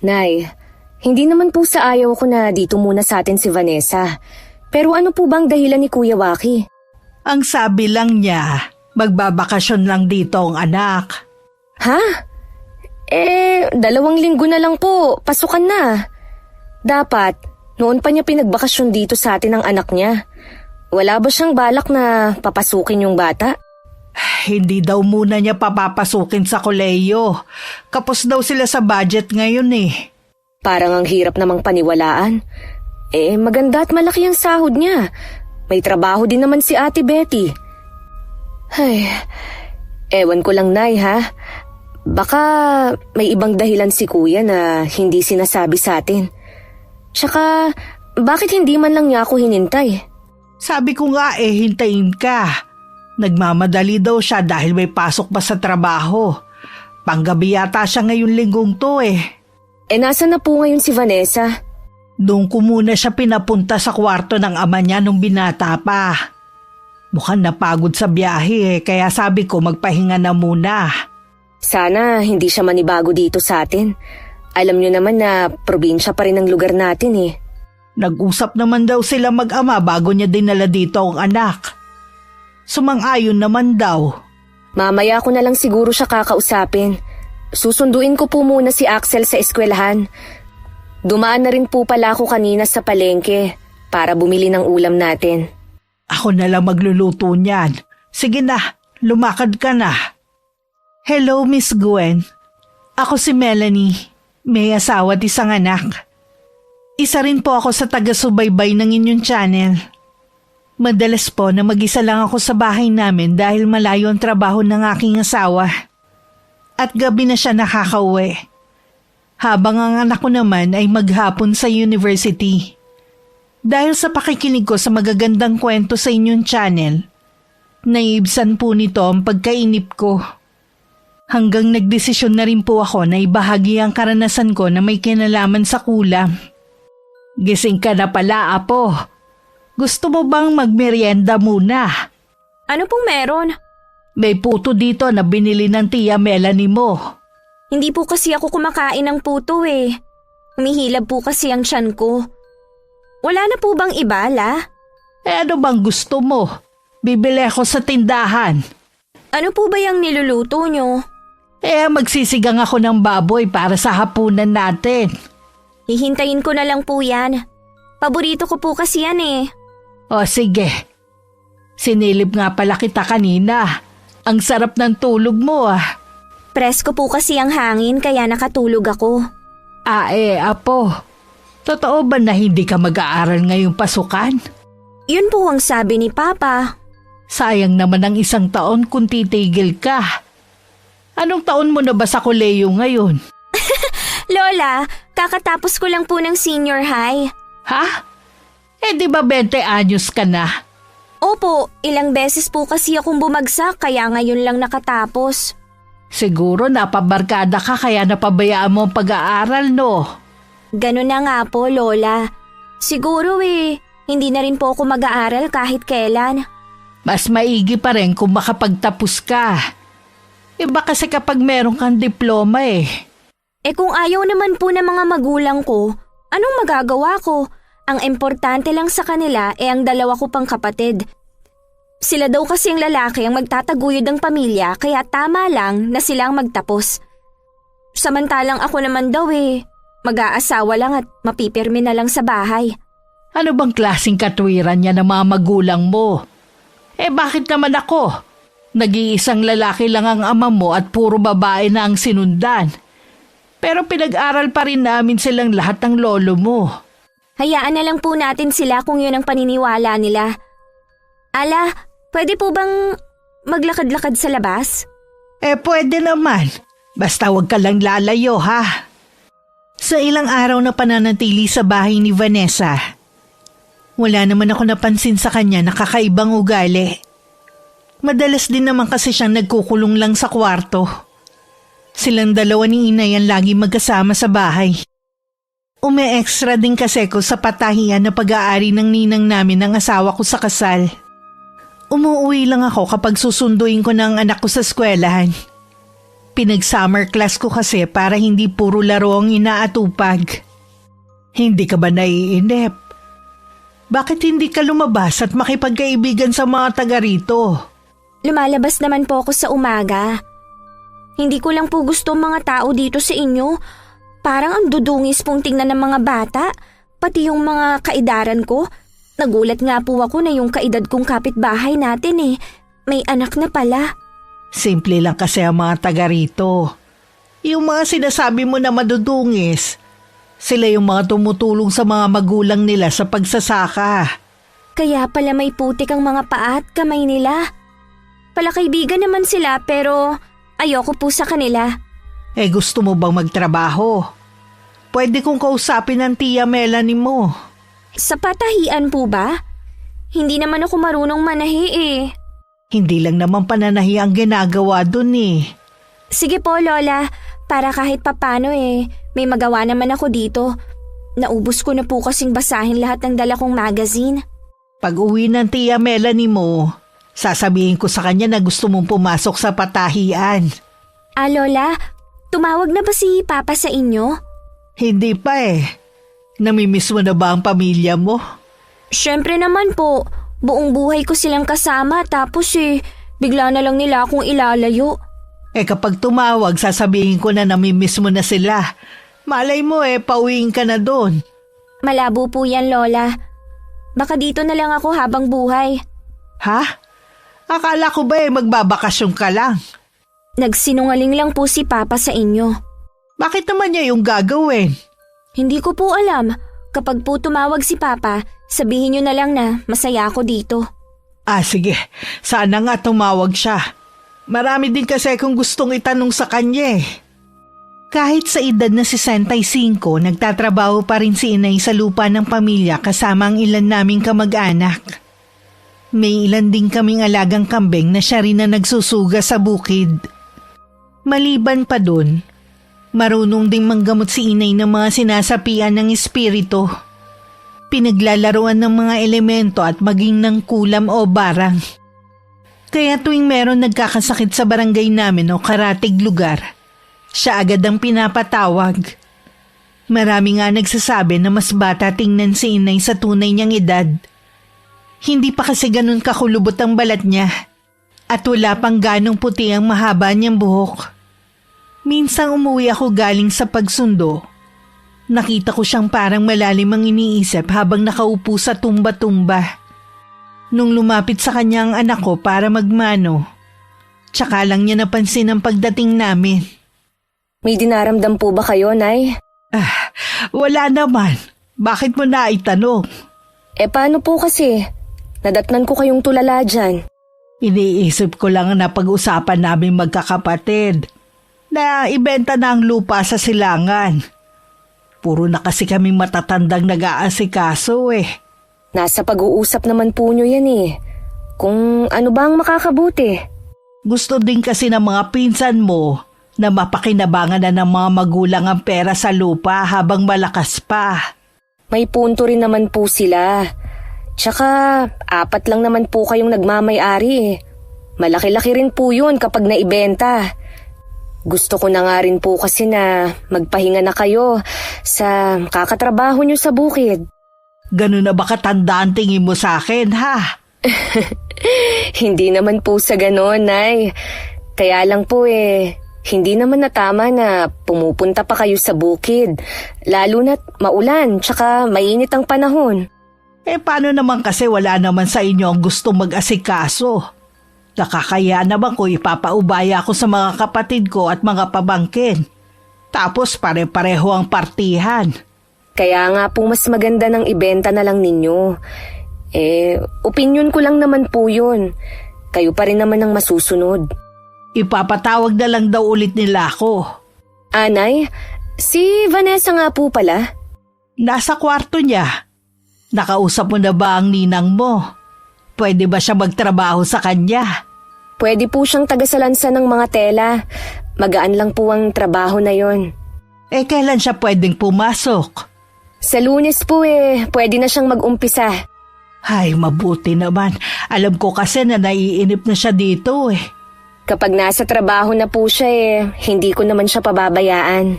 Nay, hindi naman po sa ayaw ko na dito muna sa atin si Vanessa. Pero ano po bang dahilan ni Kuya Waki? Ang sabi lang niya, magbabakasyon lang dito ang anak. Ha? 2 linggo na lang po, pasukan na. Dapat, noon pa niya pinagbakasyon dito sa atin ang anak niya. Wala ba siyang balak na papasukin yung bata? Hindi daw muna niya papapasukin sa kolehiyo. Kapos daw sila sa budget ngayon eh. Parang ang hirap namang paniwalaan. Maganda at malaki ang sahod niya. May trabaho din naman si Ate Betty. Ay, ewan ko lang, Nay, ha? Baka may ibang dahilan si Kuya na hindi sinasabi sa atin. Tsaka, bakit hindi man lang niya ako hinintay? Sabi ko nga hintayin ka. Nagmamadali daw siya dahil may pasok pa sa trabaho. Panggabi yata siya ngayong linggong to eh. Nasaan na po ngayon si Vanessa? Doon ko muna siya pinapunta sa kwarto ng ama niya nung binata pa. Mukhang napagod sa biyahe kaya sabi ko magpahinga na muna. Sana hindi siya manibago dito sa atin. Alam niyo naman na probinsya pa rin ang lugar natin eh. Nag-usap naman daw sila mag-ama bago niya dinala dito ang anak. Sumang-ayon naman daw. Mamaya ko na lang siguro siya kakausapin. Susunduin ko po muna si Axel sa eskwelahan. Dumaan na rin po pala ako kanina sa palengke para bumili ng ulam natin. Ako na lang magluluto niyan. Sige na, lumakad ka na. Hello, Miss Gwen. Ako si Melanie. May asawa at isang anak. Isa rin po ako sa taga-subaybay ng inyong channel. Madalas po na mag-isa lang ako sa bahay namin dahil malayo ang trabaho ng aking asawa. At gabi na siya nakakauwi. Habang ang anak ko naman ay maghapon sa university. Dahil sa pakikinig ko sa magagandang kwento sa inyong channel, naiibsan po nito ang pagkainip ko. Hanggang nagdesisyon na rin po ako na ibahagi ang karanasan ko na may kinalaman sa kulam. Gising ka na pala, Apo. Gusto mo bang magmerienda muna? Ano pong meron? May puto dito na binili ng tiya Melanie mo. Hindi po kasi ako kumakain ng puto eh. Humihilab po kasi ang tiyan ko. Wala na po bang iba, La? Ano bang gusto mo? Bibili ako sa tindahan. Ano po ba yung niluluto nyo? Magsisigang ako ng baboy para sa hapunan natin. Hihintayin ko na lang po yan. Paborito ko po kasi yan eh. O sige. Sinilip nga pala kita kanina. Ang sarap ng tulog mo ah. Presko po kasi ang hangin kaya nakatulog ako. Apo. Totoo ba na hindi ka mag-aaral ngayong pasukan? Yun po ang sabi ni Papa. Sayang naman ang 1 taon kung titigil ka. Anong taon mo na ba sa kolehiyo ngayon? Lola, kakatapos ko lang po ng senior high. Ha? Di ba 20 anyos ka na? Opo, ilang beses po kasi akong bumagsak kaya ngayon lang nakatapos. Siguro napabarkada ka kaya napabayaan mo ang pag-aaral, no? Ganun na nga po, Lola. Siguro hindi na rin po ako mag-aaral kahit kailan. Mas maigi pa rin kung makapagtapos ka. Iba kasi kapag meron kang diploma eh. Kung ayaw naman po ng mga magulang ko, anong magagawa ko? Ang importante lang sa kanila ang 2 ko pang kapatid. Sila daw kasi ang lalaki ang magtataguyod ng pamilya kaya tama lang na silang magtapos. Samantalang ako naman daw mag-aasawa lang at mapipirmi na lang sa bahay. Ano bang klaseng katwiran niya ng mga magulang mo? Bakit naman ako? Nag-iisang lalaki lang ang ama mo at puro babae na ang sinundan. Pero pinag-aral pa rin namin silang lahat ng lolo mo. Hayaan na lang po natin sila kung yun ang paniniwala nila. Ala, pwede po bang maglakad-lakad sa labas? Pwede naman. Basta huwag ka lang lalayo ha. Sa ilang araw na pananatili sa bahay ni Vanessa, wala naman ako napansin sa kanya na kakaibang ugali. Madalas din naman kasi siyang nagkukulong lang sa kwarto. Silang 2 ni Inay ang lagi magkasama sa bahay. Ume-extra din kasi ko sa patahian na pag-aari ng ninang namin ng asawa ko sa kasal. Umuuwi lang ako kapag susunduin ko ng anak ko sa eskwelahan. Pinag-summer class ko kasi para hindi puro laro ang inaatupag. Hindi ka ba naiinip? Bakit hindi ka lumabas at makipagkaibigan sa mga taga rito? Lumalabas naman po ako sa umaga. Hindi ko lang po gusto ang mga tao dito sa inyo. Parang ang dudungis pong tingnan ng mga bata, pati yung mga kaidaran ko. Nagulat nga po ako na yung kaedad kong kapitbahay natin may anak na pala. Simple lang kasi ang mga taga rito. Yung mga sinasabi mo na madudungis, sila yung mga tumutulong sa mga magulang nila sa pagsasaka. Kaya pala may putik ang mga paa at kamay nila. Palakaibigan naman sila pero ayoko po sa kanila. Gusto mo bang magtrabaho? Pwede kong kausapin ang tiya Melanie mo. Sa patahian po ba? Hindi naman ako marunong manahi Hindi lang naman pananahi ang ginagawa dun Sige po, Lola. Para kahit papano may magawa naman ako dito. Naubos ko na po kasing basahin lahat ng dala kong magazine. Pag uwi ng tiya Melanie mo, sasabihin ko sa kanya na gusto mong pumasok sa patahian. Lola, tumawag na ba si Papa sa inyo? Hindi pa Namimiss mo na ba ang pamilya mo? Siyempre naman po. Buong buhay ko silang kasama tapos bigla na lang nila akong ilalayo. Kapag tumawag, sasabihin ko na namimiss mo na sila. Malay mo pauwiin ka na doon. Malabo po yan, Lola. Baka dito na lang ako habang buhay. Ha? Akala ko ba magbabakasyon ka lang? Nagsinungaling lang po si Papa sa inyo. Bakit naman niya yung gagawin? Hindi ko po alam. Kapag po tumawag si Papa, sabihin niyo na lang na masaya ako dito. Sige. Sana nga tumawag siya. Marami din kasi kung gustong itanong sa kanya Kahit sa edad na 65, nagtatrabaho pa rin si inay sa lupa ng pamilya kasama ang ilan naming kamag-anak. May ilan din kaming alagang kambing na siya rin na nagsusuga sa bukid. Maliban pa dun, marunong ding manggamot si inay ng mga sinasapian ng espiritu. Pinaglalaruan ng mga elemento at maging ng kulam o barang. Kaya tuwing meron nagkakasakit sa barangay namin o karatig lugar, siya agad ang pinapatawag. Marami nga nagsasabi na mas bata tingnan si inay sa tunay niyang edad. Hindi pa kasi ganun kakulubot ang balat niya at wala pang ganong puti ang mahaba niyang buhok. Minsang umuwi ako galing sa pagsundo. Nakita ko siyang parang malalim ang iniisip habang nakaupo sa tumba-tumba. Nung lumapit sa kanya ang anak ko para magmano, tsaka lang niya napansin ang pagdating namin. May dinaramdam po ba kayo, Nay? Wala naman. Bakit mo na itanong? Paano po kasi? Nadatnan ko kayong tulala dyan. Iniisip ko lang na pag-usapan namin magkakapatid na ibenta na ang lupa sa silangan. Puro na kasi kaming matatandang nag-aasikaso Nasa pag-uusap naman po nyo yan Kung ano ba ang makakabuti. Gusto din kasi ng mga pinsan mo na mapakinabangan na ng mga magulang ang pera sa lupa habang malakas pa. May punto rin naman po sila. Tsaka 4 lang naman po kayong nagmamay-ari Malaki-laki rin po yun kapag naibenta. Gusto ko na nga rin po kasi na magpahinga na kayo sa kakatrabaho nyo sa bukid. Ganun na ba katandaan tingin mo sa akin, ha? Hindi naman po sa ganon, Nay. Kaya lang po hindi naman na tama na pumupunta pa kayo sa bukid. Lalo na't maulan tsaka mainit ang panahon. Paano naman kasi wala naman sa inyo ang gustong mag-asikaso? Nakakaya naman ko ipapaubaya ako sa mga kapatid ko at mga pamangkin. Tapos pare-pareho ang partihan. Kaya nga po mas maganda ng ibenta na lang ninyo. Opinyon ko lang naman po yun. Kayo pa rin naman ang masusunod. Ipapatawag na lang daw ulit nila ako. Anay, si Vanessa nga po pala. Nasa kwarto niya. Nakausap mo na ba ang ninang mo? Pwede ba siya magtrabaho sa kanya? Pwede po siyang tagasalansa ng mga tela. Magaan lang po ang trabaho na yon. Kailan siya pwedeng pumasok? Sa Lunes po pwede na siyang mag-umpisa. Ay, mabuti naman. Alam ko kasi na naiinip na siya dito. Kapag nasa trabaho na po siya hindi ko naman siya pababayaan.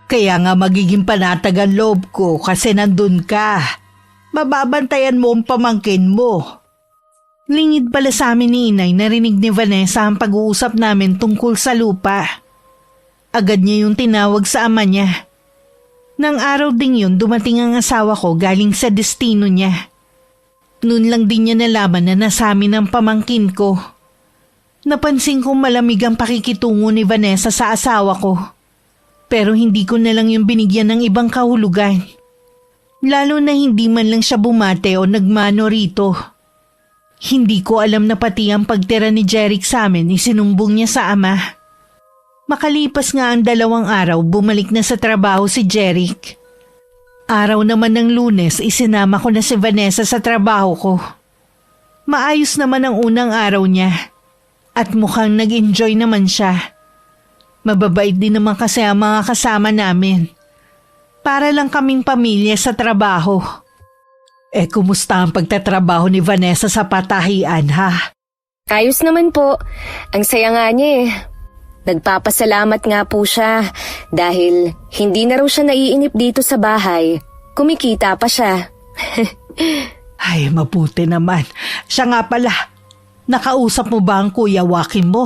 Kaya nga magiging panatag ang loob ko kasi nandun ka. Mababantayan mo ang pamangkin mo. Lingid pala sa amin ni Inay, narinig ni Vanessa ang pag-uusap namin tungkol sa lupa. Agad niya yung tinawag sa ama niya. Nang araw ding yun, dumating ang asawa ko galing sa destino niya. Noon lang din niya nalaman na nasa amin ang pamangkin ko. Napansin kong malamig ang pakikitungo ni Vanessa sa asawa ko. Pero hindi ko na lang yung binigyan ng ibang kahulugan. Lalo na hindi man lang siya bumate o nagmano rito. Hindi ko alam na pati ang pagtira ni Jeric sa amin isinumbong niya sa ama. Makalipas nga ang 2 araw, bumalik na sa trabaho si Jeric. Araw naman ng Lunes, isinama ko na si Vanessa sa trabaho ko. Maayos naman ang unang araw niya. At mukhang nag-enjoy naman siya. Mababait din naman kasi ang mga kasama namin. Para lang kaming pamilya sa trabaho. Kumusta ang pagtatrabaho ni Vanessa sa patahian, ha? Ayos naman po. Ang saya nga niya Nagpapasalamat nga po siya dahil hindi na raw siya naiinip dito sa bahay. Kumikita pa siya. Ay, mabuti naman. Siya nga pala. Nakausap mo ba ang Kuya Joaquin mo?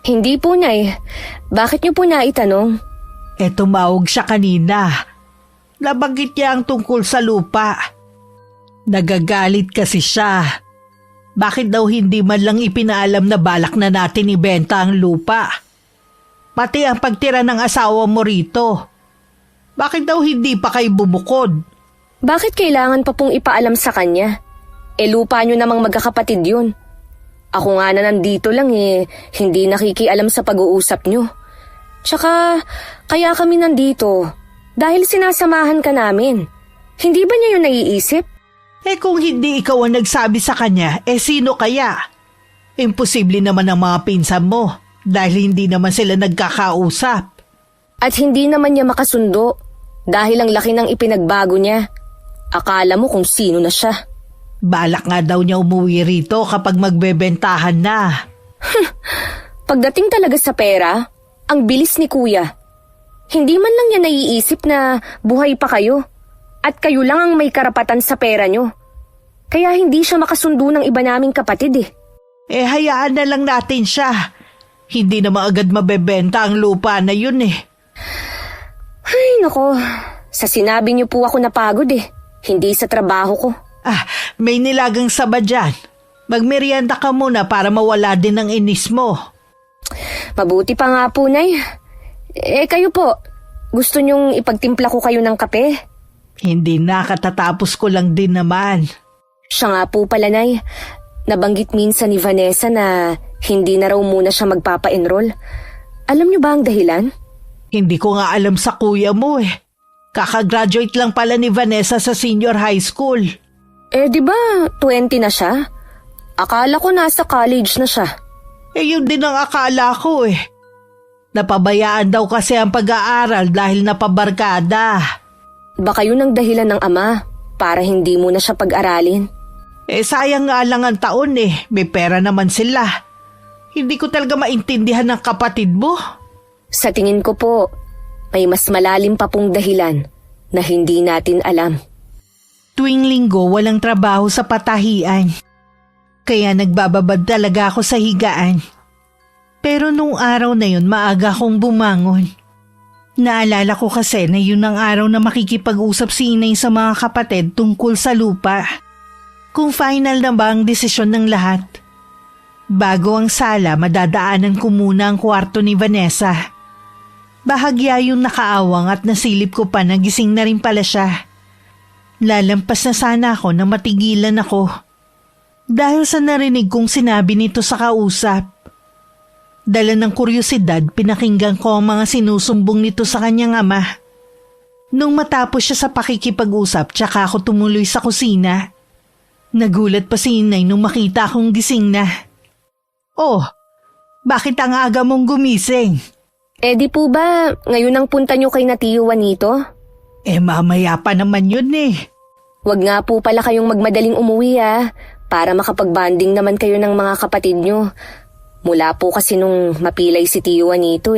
Hindi po, Nay. Bakit niyo po naitanong? Tumawag siya kanina. Nabanggit niya ang tungkol sa lupa. Nagagalit kasi siya. Bakit daw hindi man lang ipinaalam na balak na natin ibenta ang lupa? Pati ang pagtira ng asawa mo rito. Bakit daw hindi pa kayo bumukod? Bakit kailangan pa pong ipaalam sa kanya? Lupa niyo namang magkakapatid yun. Ako nga na nandito lang hindi nakikialam sa pag-uusap niyo. Tsaka, kaya kami nandito dahil sinasamahan ka namin. Hindi ba niya yun naiisip? Kung hindi ikaw ang nagsabi sa kanya, sino kaya? Imposible naman ang mga pinsan mo dahil hindi naman sila nagkakausap. At hindi naman niya makasundo dahil ang laki ng ipinagbago niya. Akala mo kung sino na siya. Balak nga daw niya umuwi rito kapag magbebentahan na. Pagdating talaga sa pera, ang bilis ni Kuya. Hindi man lang niya naiisip na buhay pa kayo at kayo lang ang may karapatan sa pera niyo. Kaya hindi siya makasundo ng iba naming kapatid Hayaan na lang natin siya. Hindi naman agad mabebenta ang lupa na yun Ay, nako. Sa sinabi niyo po ako napagod Hindi sa trabaho ko. May nilagang saba dyan. Magmerienda ka muna para mawala din ang inis mo. Mabuti pa nga po, Nay. Kayo po, gusto niyong ipagtimpla ko kayo ng kape? Hindi na, katatapos ko lang din naman. Siya nga po pala, Nay. Nabanggit minsan ni Vanessa na hindi na raw muna siya magpapa-enroll. Alam niyo ba ang dahilan? Hindi ko nga alam sa kuya mo Kakagraduate lang pala ni Vanessa sa senior high school. Di ba 20 na siya? Akala ko nasa college na siya. Yun din ang akala ko Napabayaan daw kasi ang pag-aaral dahil napabarkada. Baka yun ang dahilan ng ama para hindi mo na siya pag-aralin. Sayang nga lang ang taon May pera naman sila. Hindi ko talaga maintindihan ng kapatid mo. Sa tingin ko po, may mas malalim pa pong dahilan na hindi natin alam. Tuwing linggo walang trabaho sa patahian. Kaya nagbababad talaga ako sa higaan. Pero nung araw na yun maaga akong bumangon. Naalala ko kasi na yun ang araw na makikipag-usap si Inay sa mga kapatid tungkol sa lupa. Kung final na ba ang desisyon ng lahat. Bago ang sala, madadaanan ko muna ang kwarto ni Vanessa. Bahagya yung nakaawang at nasilip ko pa na gising na rin pala siya. Lalampas na sana ako na matigilan ako. Dahil sa narinig kong sinabi nito sa kausap. Dala ng kuryosidad, pinakinggan ko ang mga sinusumbong nito sa kanyang ama. Nung matapos siya sa pakikipag-usap, tsaka ako tumuloy sa kusina. Nagulat pa si Inay nung makita akong gising na. Oh, bakit ang aga mong gumising? Di po ba ngayon ang punta niyo kay na Tio Juanito? Mamaya pa naman yun Wag nga po pala kayong magmadaling umuwi para makapag-bonding naman kayo ng mga kapatid niyo. Mula po kasi nung mapilay si Tio Juanito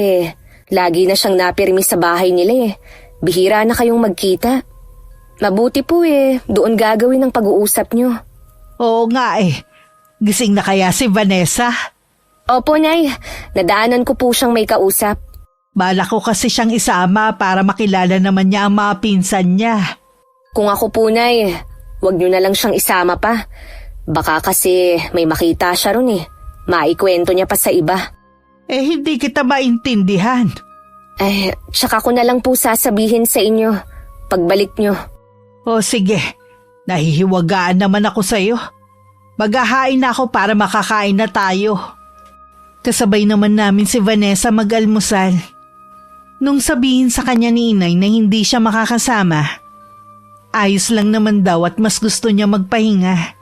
lagi na siyang napirmi sa bahay nila Bihira na kayong magkita. Mabuti po doon gagawin ang pag-uusap nyo. Oo nga Gising na kaya si Vanessa? Opo, Nay. Nadaanan ko po siyang may kausap. Bala ko kasi siyang isama para makilala naman niya ang mga pinsan niya. Kung ako po, Nay, wag nyo na lang siyang isama pa. Baka kasi may makita siya ron Maikwento niya pa sa iba. Hindi kita maintindihan. Tsaka ko na lang po sasabihin sa inyo pagbalik nyo. O sige, nahihiwagaan naman ako sa'yo. Maghahain na ako para makakain na tayo. Kasabay naman namin si Vanessa mag-almusal. Nung sabihin sa kanya ni Inay na hindi siya makakasama, ayos lang naman daw at mas gusto niya magpahinga.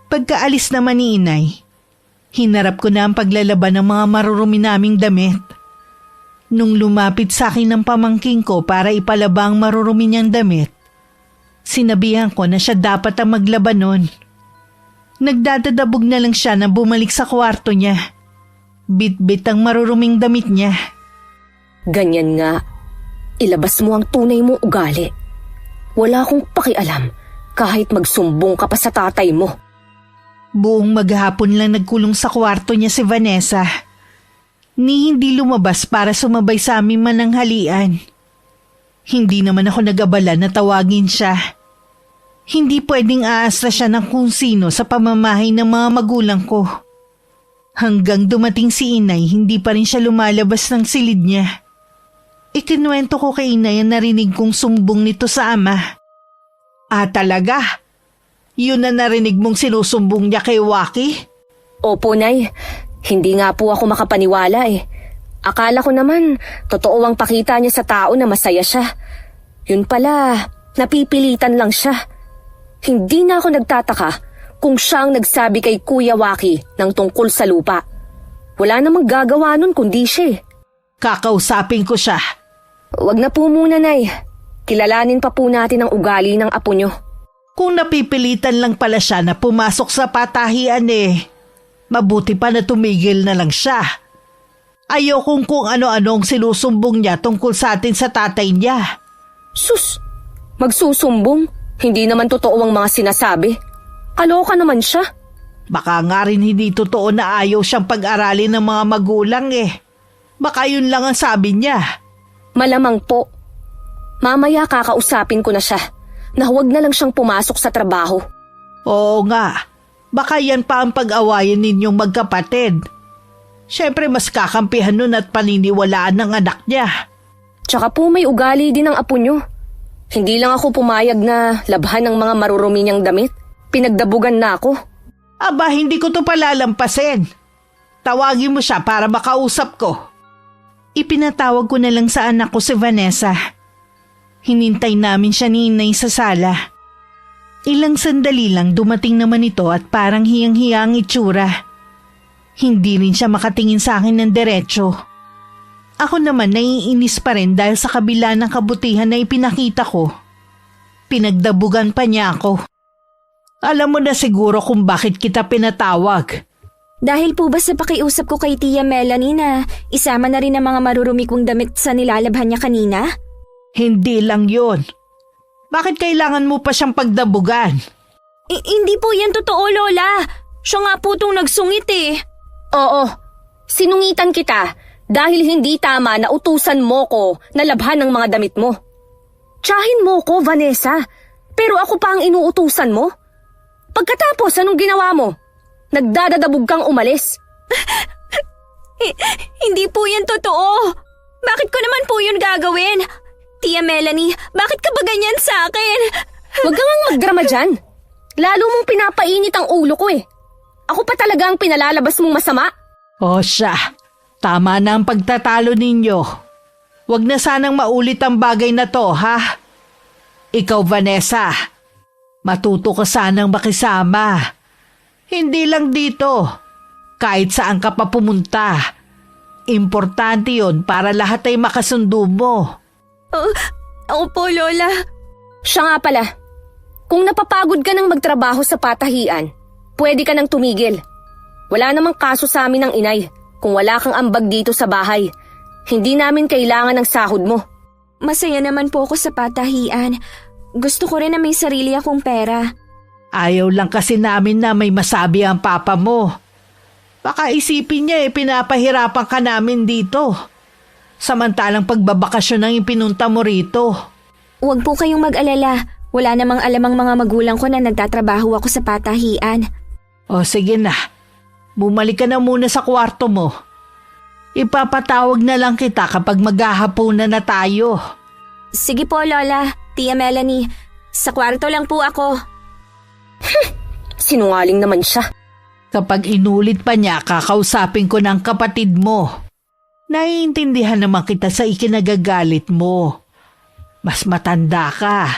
Pagkaalis naman ni Inay, hinarap ko na ang paglalaban ng mga marurumi naming damit. Nung lumapit sa akin ng pamangking ko para ipalaba ang marurumi niyang damit, sinabihan ko na siya dapat ang maglaban nun. Nagdadadabog na lang siya na bumalik sa kwarto niya. Bit-bit ang maruruming damit niya. Ganyan nga. Ilabas mo ang tunay mong ugali. Wala akong pakialam kahit magsumbong ka pa sa tatay mo. Buong maghapon lang nagkulong sa kwarto niya si Vanessa. Ni hindi lumabas para sumabay sa aming mananghalian. Hindi naman ako nag-abala na tawagin siya. Hindi pwedeng aasa siya ng kung sino sa pamamahay ng mga magulang ko. Hanggang dumating si Inay, hindi pa rin siya lumalabas ng silid niya. Ikinuwento ko kay Inay ang narinig kong sumbong nito sa ama. Talaga? Yun na narinig mong sinusumbong niya kay Waki? Opo, Nay. Hindi nga po ako makapaniwala Akala ko naman, totoo ang pakita niya sa tao na masaya siya. Yun pala, napipilitan lang siya. Hindi na ako nagtataka kung siya ang nagsabi kay Kuya Waki ng tungkol sa lupa. Wala namang gagawa nun kundi siya Kakausapin ko siya. Wag na po muna, Nay. Kilalanin pa po natin ang ugali ng apo nyo. Kung napipilitan lang pala siya na pumasok sa patahian mabuti pa na tumigil na lang siya. Ayokong kung ano-anong sinusumbong niya tungkol sa atin sa tatay niya. Sus! Magsusumbong? Hindi naman totoo ang mga sinasabi. Kaloka naman siya. Baka nga rin hindi totoo na ayaw siyang pag-aralin ng mga magulang Baka yun lang ang sabi niya. Malamang po. Mamaya kakausapin ko na siya na huwag na lang siyang pumasok sa trabaho. Oo nga. Baka yan pa ang pag-awayan ninyong magkapatid. Siyempre mas kakampihan nun at paniniwalaan ng anak niya. Tsaka po may ugali din ang apo nyo. Hindi lang ako pumayag na labhan ng mga marurumi niyang damit. Pinagdabugan na ako. Aba, hindi ko to palalampasin. Tawagin mo siya para makausap ko. Ipinatawag ko na lang sa anak ko si Vanessa. Hinintay namin siya ni Inay sa sala. Ilang sandali lang dumating naman ito at parang hiyang-hiya ang itsura. Hindi rin siya makatingin sa akin ng diretsyo. Ako naman naiinis pa rin dahil sa kabila ng kabutihan na ipinakita ko. Pinagdabugan pa niya ako. Alam mo na siguro kung bakit kita pinatawag. Dahil po ba sa pakiusap ko kay Tia Melanie na isama na rin ang mga marurumi kong damit sa nilalabhan niya kanina? Hindi lang yun. Bakit kailangan mo pa siyang pagdabugan? Hindi po yan totoo, Lola. Siya nga po itong nagsungit Oo, sinungitan kita dahil hindi tama na utusan mo ko na labhan ng mga damit mo. Tsahin mo ko, Vanessa, pero ako pa ang inuutusan mo? Pagkatapos, anong ginawa mo? Nagdadadabog kang umalis. Hindi po yan totoo. Bakit ko naman po yun gagawin? Tia Melanie, bakit ka ba ganyan sa akin? Huwag kang magdrama dyan. Lalo mong pinapainit ang ulo ko Ako pa talaga ang pinalalabas mong masama. O siya, tama na ang pagtatalo ninyo. Huwag na sanang maulit ang bagay na to, ha? Ikaw, Vanessa, matuto ka sanang makisama. Hindi lang dito, kahit saan ka pa pumunta. Importante yon para lahat ay makasundo mo. Opo, Lola. Siya nga pala, kung napapagod ka ng magtrabaho sa patahian, pwede ka nang tumigil. Wala namang kaso sa amin ng inay kung wala kang ambag dito sa bahay. Hindi namin kailangan ng sahod mo. Masaya naman po ako sa patahian. Gusto ko rin na may sarili akong pera. Ayaw lang kasi namin na may masabi ang papa mo. Baka isipin niya pinapahirapan ka namin dito. Samantalang pagbabakasyon ang ipinunta mo rito. Huwag po kayong mag-alala. Wala namang alam ang mga magulang ko na nagtatrabaho ako sa patahian. O sige na, bumalik ka na muna sa kwarto mo. Ipapatawag na lang kita kapag maghahapunan na tayo. Sige po, Lola. Tia Melanie, sa kwarto lang po ako. Sinungaling naman siya. Kapag inulit pa niya, kakausapin ko ng kapatid mo. Naiintindihan naman kita sa ikinagagalit mo. Mas matanda ka.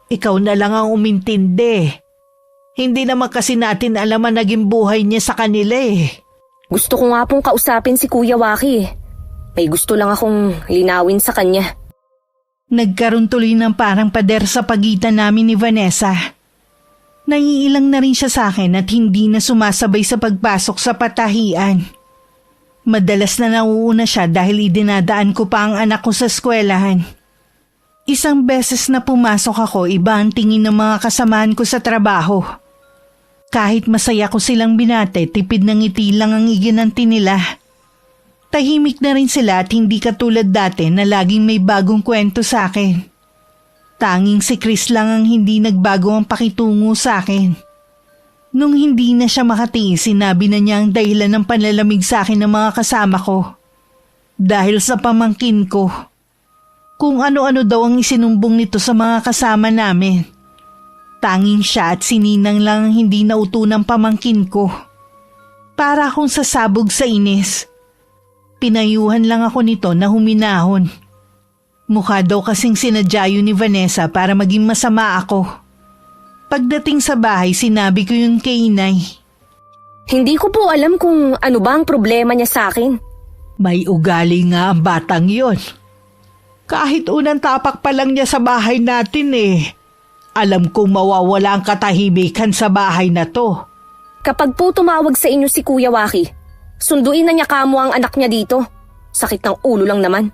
Ikaw na lang ang umintindi. Hindi naman kasi natin alam ang naging buhay niya sa kanila eh. Gusto ko nga pong kausapin si Kuya Waki. May gusto lang akong linawin sa kanya. Nagkaroon tuloy ng parang pader sa pagitan namin ni Vanessa. Naiilang na rin siya sa akin at hindi na sumasabay sa pagpasok sa patahian. Madalas na nauuna siya dahil idinadaan ko pa ang anak ko sa eskwelahan. Isang beses na pumasok ako, iba ang tingin ng mga kasamahan ko sa trabaho. Kahit masaya ko silang binate, tipid ng ngiti lang ang iginanti nila. Tahimik na rin sila at hindi katulad dati na laging may bagong kwento sa akin. Tanging si Chris lang ang hindi nagbago ang pakitungo sa akin. Nung hindi na siya makatiis, sinabi na niya ang dahilan ng panlalamig sa akin ng mga kasama ko. Dahil sa pamangkin ko. Kung ano-ano daw ang isinumbong nito sa mga kasama namin. Tanging siya at si Ninang lang ang hindi nauto ng pamangkin ko. Para akong sasabog sa inis. Pinayuhan lang ako nito na huminahon. Mukha daw kasing sinadya yun ni Vanessa para maging masama ako. Pagdating sa bahay, sinabi ko yun kay Inay. Hindi ko po alam kung ano ba ang problema niya sa akin. May ugali nga ang batang yon. Kahit unang tapak pa lang niya sa bahay natin eh. Alam kong mawawala ang katahimikan sa bahay na to. Kapag po tumawag sa inyo si Kuya Waki, sunduin na niya kamo ang anak niya dito. Sakit ng ulo lang naman.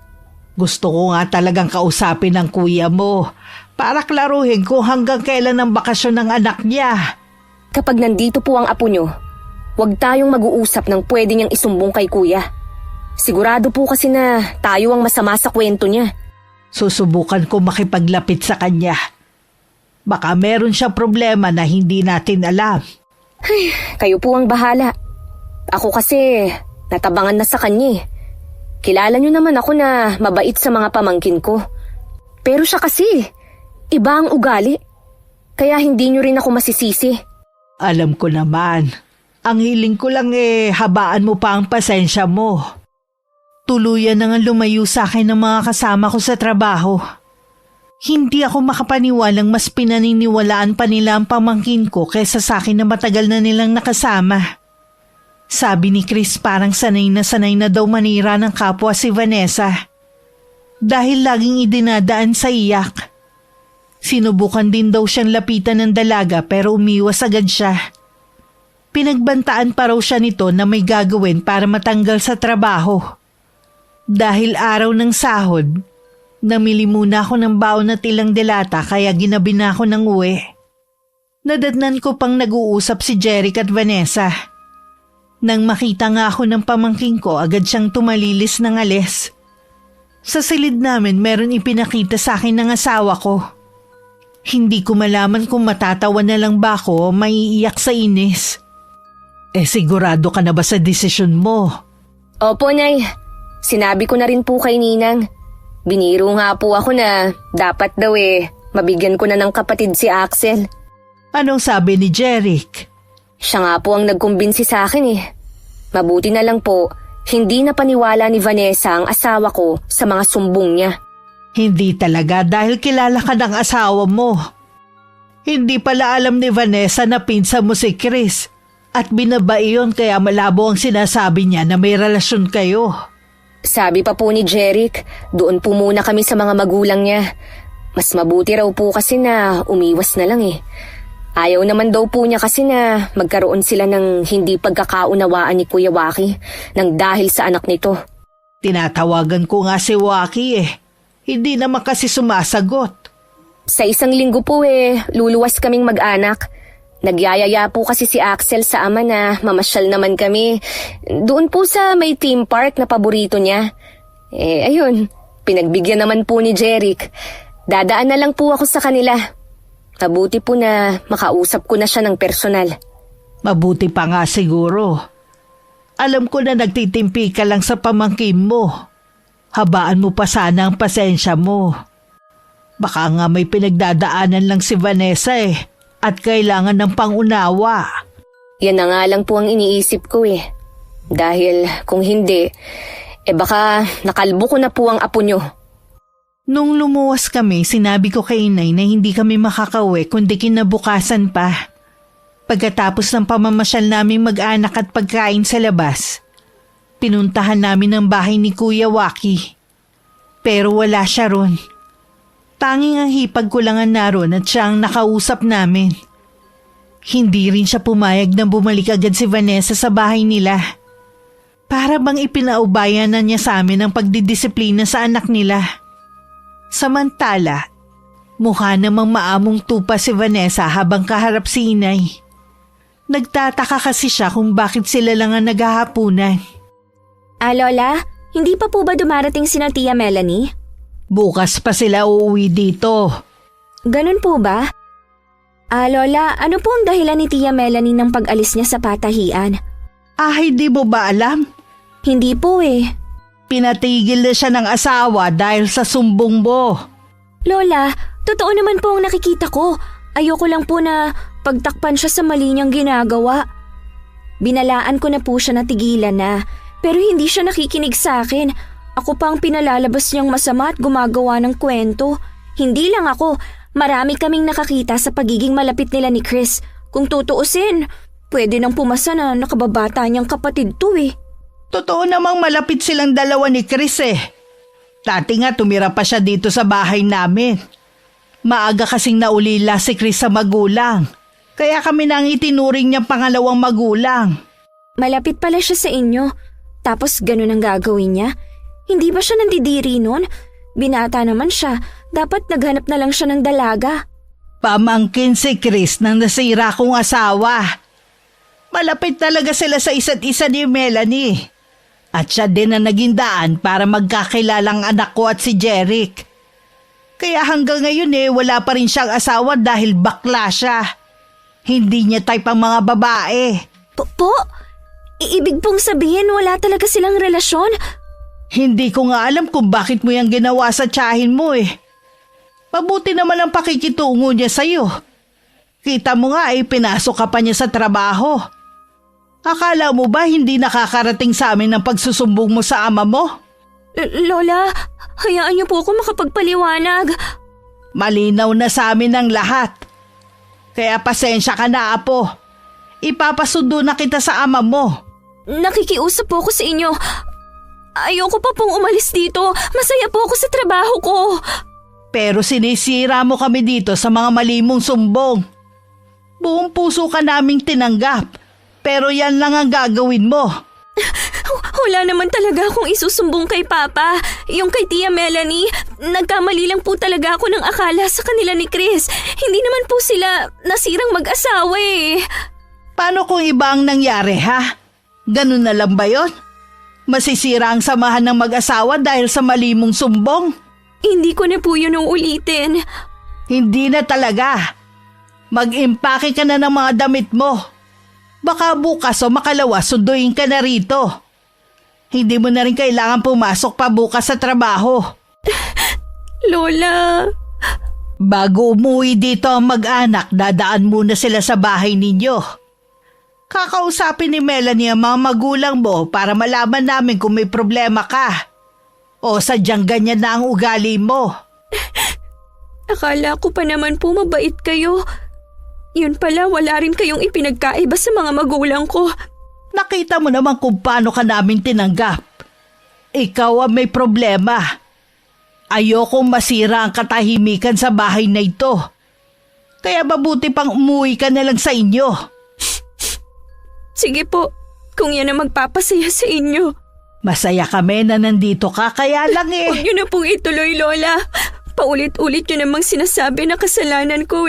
Gusto ko nga talagang kausapin ng kuya mo para klaruhin kung hanggang kailan ang bakasyon ng anak niya. Kapag nandito po ang apo niyo, huwag tayong mag-uusap ng pwede niyang isumbong kay Kuya. Sigurado po kasi na tayo ang masama sa kwento niya. Susubukan ko makipaglapit sa kanya. Baka meron siya problema na hindi natin alam. Ay, kayo po ang bahala. Ako kasi natabangan na sa kanya. Kilala niyo naman ako na mabait sa mga pamangkin ko. Pero siya kasi, iba ang ugali. Kaya hindi niyo rin ako masisisi. Alam ko naman. Ang hiling ko lang habaan mo pa ang pasensya mo. Tuluyan na nga lumayo sa akin ng mga kasama ko sa trabaho. Hindi ako makapaniwalang mas pinaniniwalaan pa nila ang pamangkin ko kaysa sa akin na matagal na nilang nakasama. Sabi ni Chris parang sanay na daw manira ng kapwa si Vanessa. Dahil laging idinadaan sa iyak. Sinubukan din daw siyang lapitan ng dalaga pero umiwas agad siya. Pinagbantaan pa raw siya nito na may gagawin para matanggal sa trabaho. Dahil araw ng sahod, namili muna ako ng baon at ilang delata kaya ginabi na ako ng uwi. Nadatnan ko pang nag-uusap si Jeric at Vanessa. Nang makita nga ako ng pamangking ko, agad siyang tumalilis ng alis. Sa silid namin meron ipinakita sa akin ng asawa ko. Hindi ko malaman kung matatawa na lang ba ako o maiiyak sa inis. Sigurado ka na ba sa desisyon mo? Opo, Nay. Sinabi ko na rin po kay Ninang. Biniro nga po ako na dapat daw mabigyan ko na ng kapatid si Axel. Anong sabi ni Jeric? Siya nga po ang nagkumbinsi sa akin Mabuti na lang po, hindi na paniwala ni Vanessa ang asawa ko sa mga sumbong niya. Hindi talaga dahil kilala ka ng asawa mo. Hindi pala alam ni Vanessa na pinsa mo si Chris at binabae yun kaya malabo ang sinasabi niya na may relasyon kayo. Sabi pa po ni Jeric, doon po muna kami sa mga magulang niya. Mas mabuti raw po kasi na umiwas na lang Ayaw naman daw po niya kasi na magkaroon sila ng hindi pagkakaunawaan ni Kuya Waki nang dahil sa anak nito. Tinatawagan ko nga si Waki Hindi naman kasi sumasagot. Sa isang linggo po luluwas kaming mag-anak. Nagyayaya po kasi si Axel sa ama na mamasyal naman kami. Doon po sa may theme park na paborito niya. Ayun, pinagbigyan naman po ni Jeric. Dadaan na lang po ako sa kanila. Mabuti po na makausap ko na siya ng personal. Mabuti pa nga siguro. Alam ko na nagtitimpi ka lang sa pamangkin mo. Habaan mo pa sana ang pasensya mo. Baka nga may pinagdadaanan lang si Vanessa at kailangan ng pangunawa. Yan na nga lang po ang iniisip ko Dahil kung hindi, baka nakalbo ko na po ang apo nyo. Nung lumuwas kami, sinabi ko kay Inay na hindi kami makakauwi kundi kinabukasan pa. Pagkatapos ng pamamasyal naming mag-anak at pagkain sa labas, pinuntahan namin ang bahay ni Kuya Waki. Pero wala siya ron. Tanging ang hipag ko lang ang naroon at siya ang nakausap namin. Hindi rin siya pumayag na bumalik agad si Vanessa sa bahay nila. Para bang ipinaubayan na niya sa amin ang pagdidisiplina sa anak nila. Samantala, mukha namang maamong tupa si Vanessa habang kaharap si Inay. Nagtataka kasi siya kung bakit sila lang ang naghahapunan. Lola, hindi pa po ba dumarating sina Tia Melanie? Bukas pa sila uuwi dito. Ganun po ba? Lola, ano po ang dahilan ni Tia Melanie ng pag-alis niya sa patahian? Hindi mo ba alam? Hindi po Pinatigil na siya ng asawa dahil sa sumbong mo. Lola, totoo naman po ang nakikita ko. Ayoko lang po na pagtakpan siya sa mali niyang ginagawa. Binalaan ko na po siya na tigilan na, pero hindi siya nakikinig sa akin. Ako pa ang pinalalabas niyang masama at gumagawa ng kwento. Hindi lang ako, marami kaming nakakita sa pagiging malapit nila ni Chris. Kung tutuusin, pwede nang pumasa na nakababata niyang kapatid to Totoo namang malapit silang dalawa ni Chris Dati nga tumira pa siya dito sa bahay namin. Maaga kasing naulila si Chris sa magulang. Kaya kami nang itinuring niyang pangalawang magulang. Malapit pala siya sa inyo. Tapos ganun ang gagawin niya? Hindi ba siya nandidiri nun? Binata naman siya. Dapat naghanap na lang siya ng dalaga. Pamangkin si Chris ng nasira kong asawa. Malapit talaga sila sa isa't isa ni Melanie. At siya din ang naging daan para magkakilalang anak ko at si Jeric. Kaya hanggang ngayon wala pa rin siyang asawa dahil bakla siya. Hindi niya type ang mga babae. Po? Iibig pong sabihin wala talaga silang relasyon? Hindi ko nga alam kung bakit mo yung ginawa sa tiyahin mo Mabuti naman ang pakikitungo niya sa'yo. Kita mo nga pinasok ka pa niya sa trabaho. Akala mo ba hindi nakakarating sa amin ang pagsusumbong mo sa ama mo? Lola, hayaan niyo po ako makapagpaliwanag. Malinaw na sa amin ang lahat. Kaya pasensya ka na, apo. Ipapasundo na kita sa ama mo. Nakikiusap po ako sa inyo. Ayoko pa pong umalis dito. Masaya po ako sa trabaho ko. Pero sinisira mo kami dito sa mga mali mong sumbong. Buong puso ka naming tinanggap. Pero yan lang ang gagawin mo. Wala naman talaga akong isusumbong kay Papa. Yung kay Tia Melanie, nagkamali lang po talaga ako ng akala sa kanila ni Chris. Hindi naman po sila nasirang mag-asawa Paano kung iba ang nangyari, ha? Ganun na lang ba yun? Masisira ang samahan ng mag-asawa dahil sa mali mong sumbong? Hindi ko na po yun uulitin. Hindi na talaga. Mag-impake ka na ng mga damit mo. Baka bukas o makalawa sunduin ka na rito. Hindi mo na rin kailangan pumasok pa bukas sa trabaho. Lola. Bago umuwi dito ang mag-anak, dadaan muna sila sa bahay ninyo. Kakausapin ni Melanie ang mga magulang mo para malaman namin kung may problema ka. O sadyang ganyan na ang ugali mo. Akala ko pa naman po mabait kayo. Yun pala, wala rin kayong ipinagkaiba sa mga magulang ko. Nakita mo naman kung paano ka namin tinanggap. Ikaw ang may problema. Ayokong masira ang katahimikan sa bahay na ito. Kaya mabuti pang umuwi ka na lang sa inyo. Sige po, kung yan ang magpapasaya sa inyo. Masaya kami na nandito ka, kaya lang Huwag niyo na pong ituloy, Lola. Paulit-ulit niyo namang sinasabi na kasalanan ko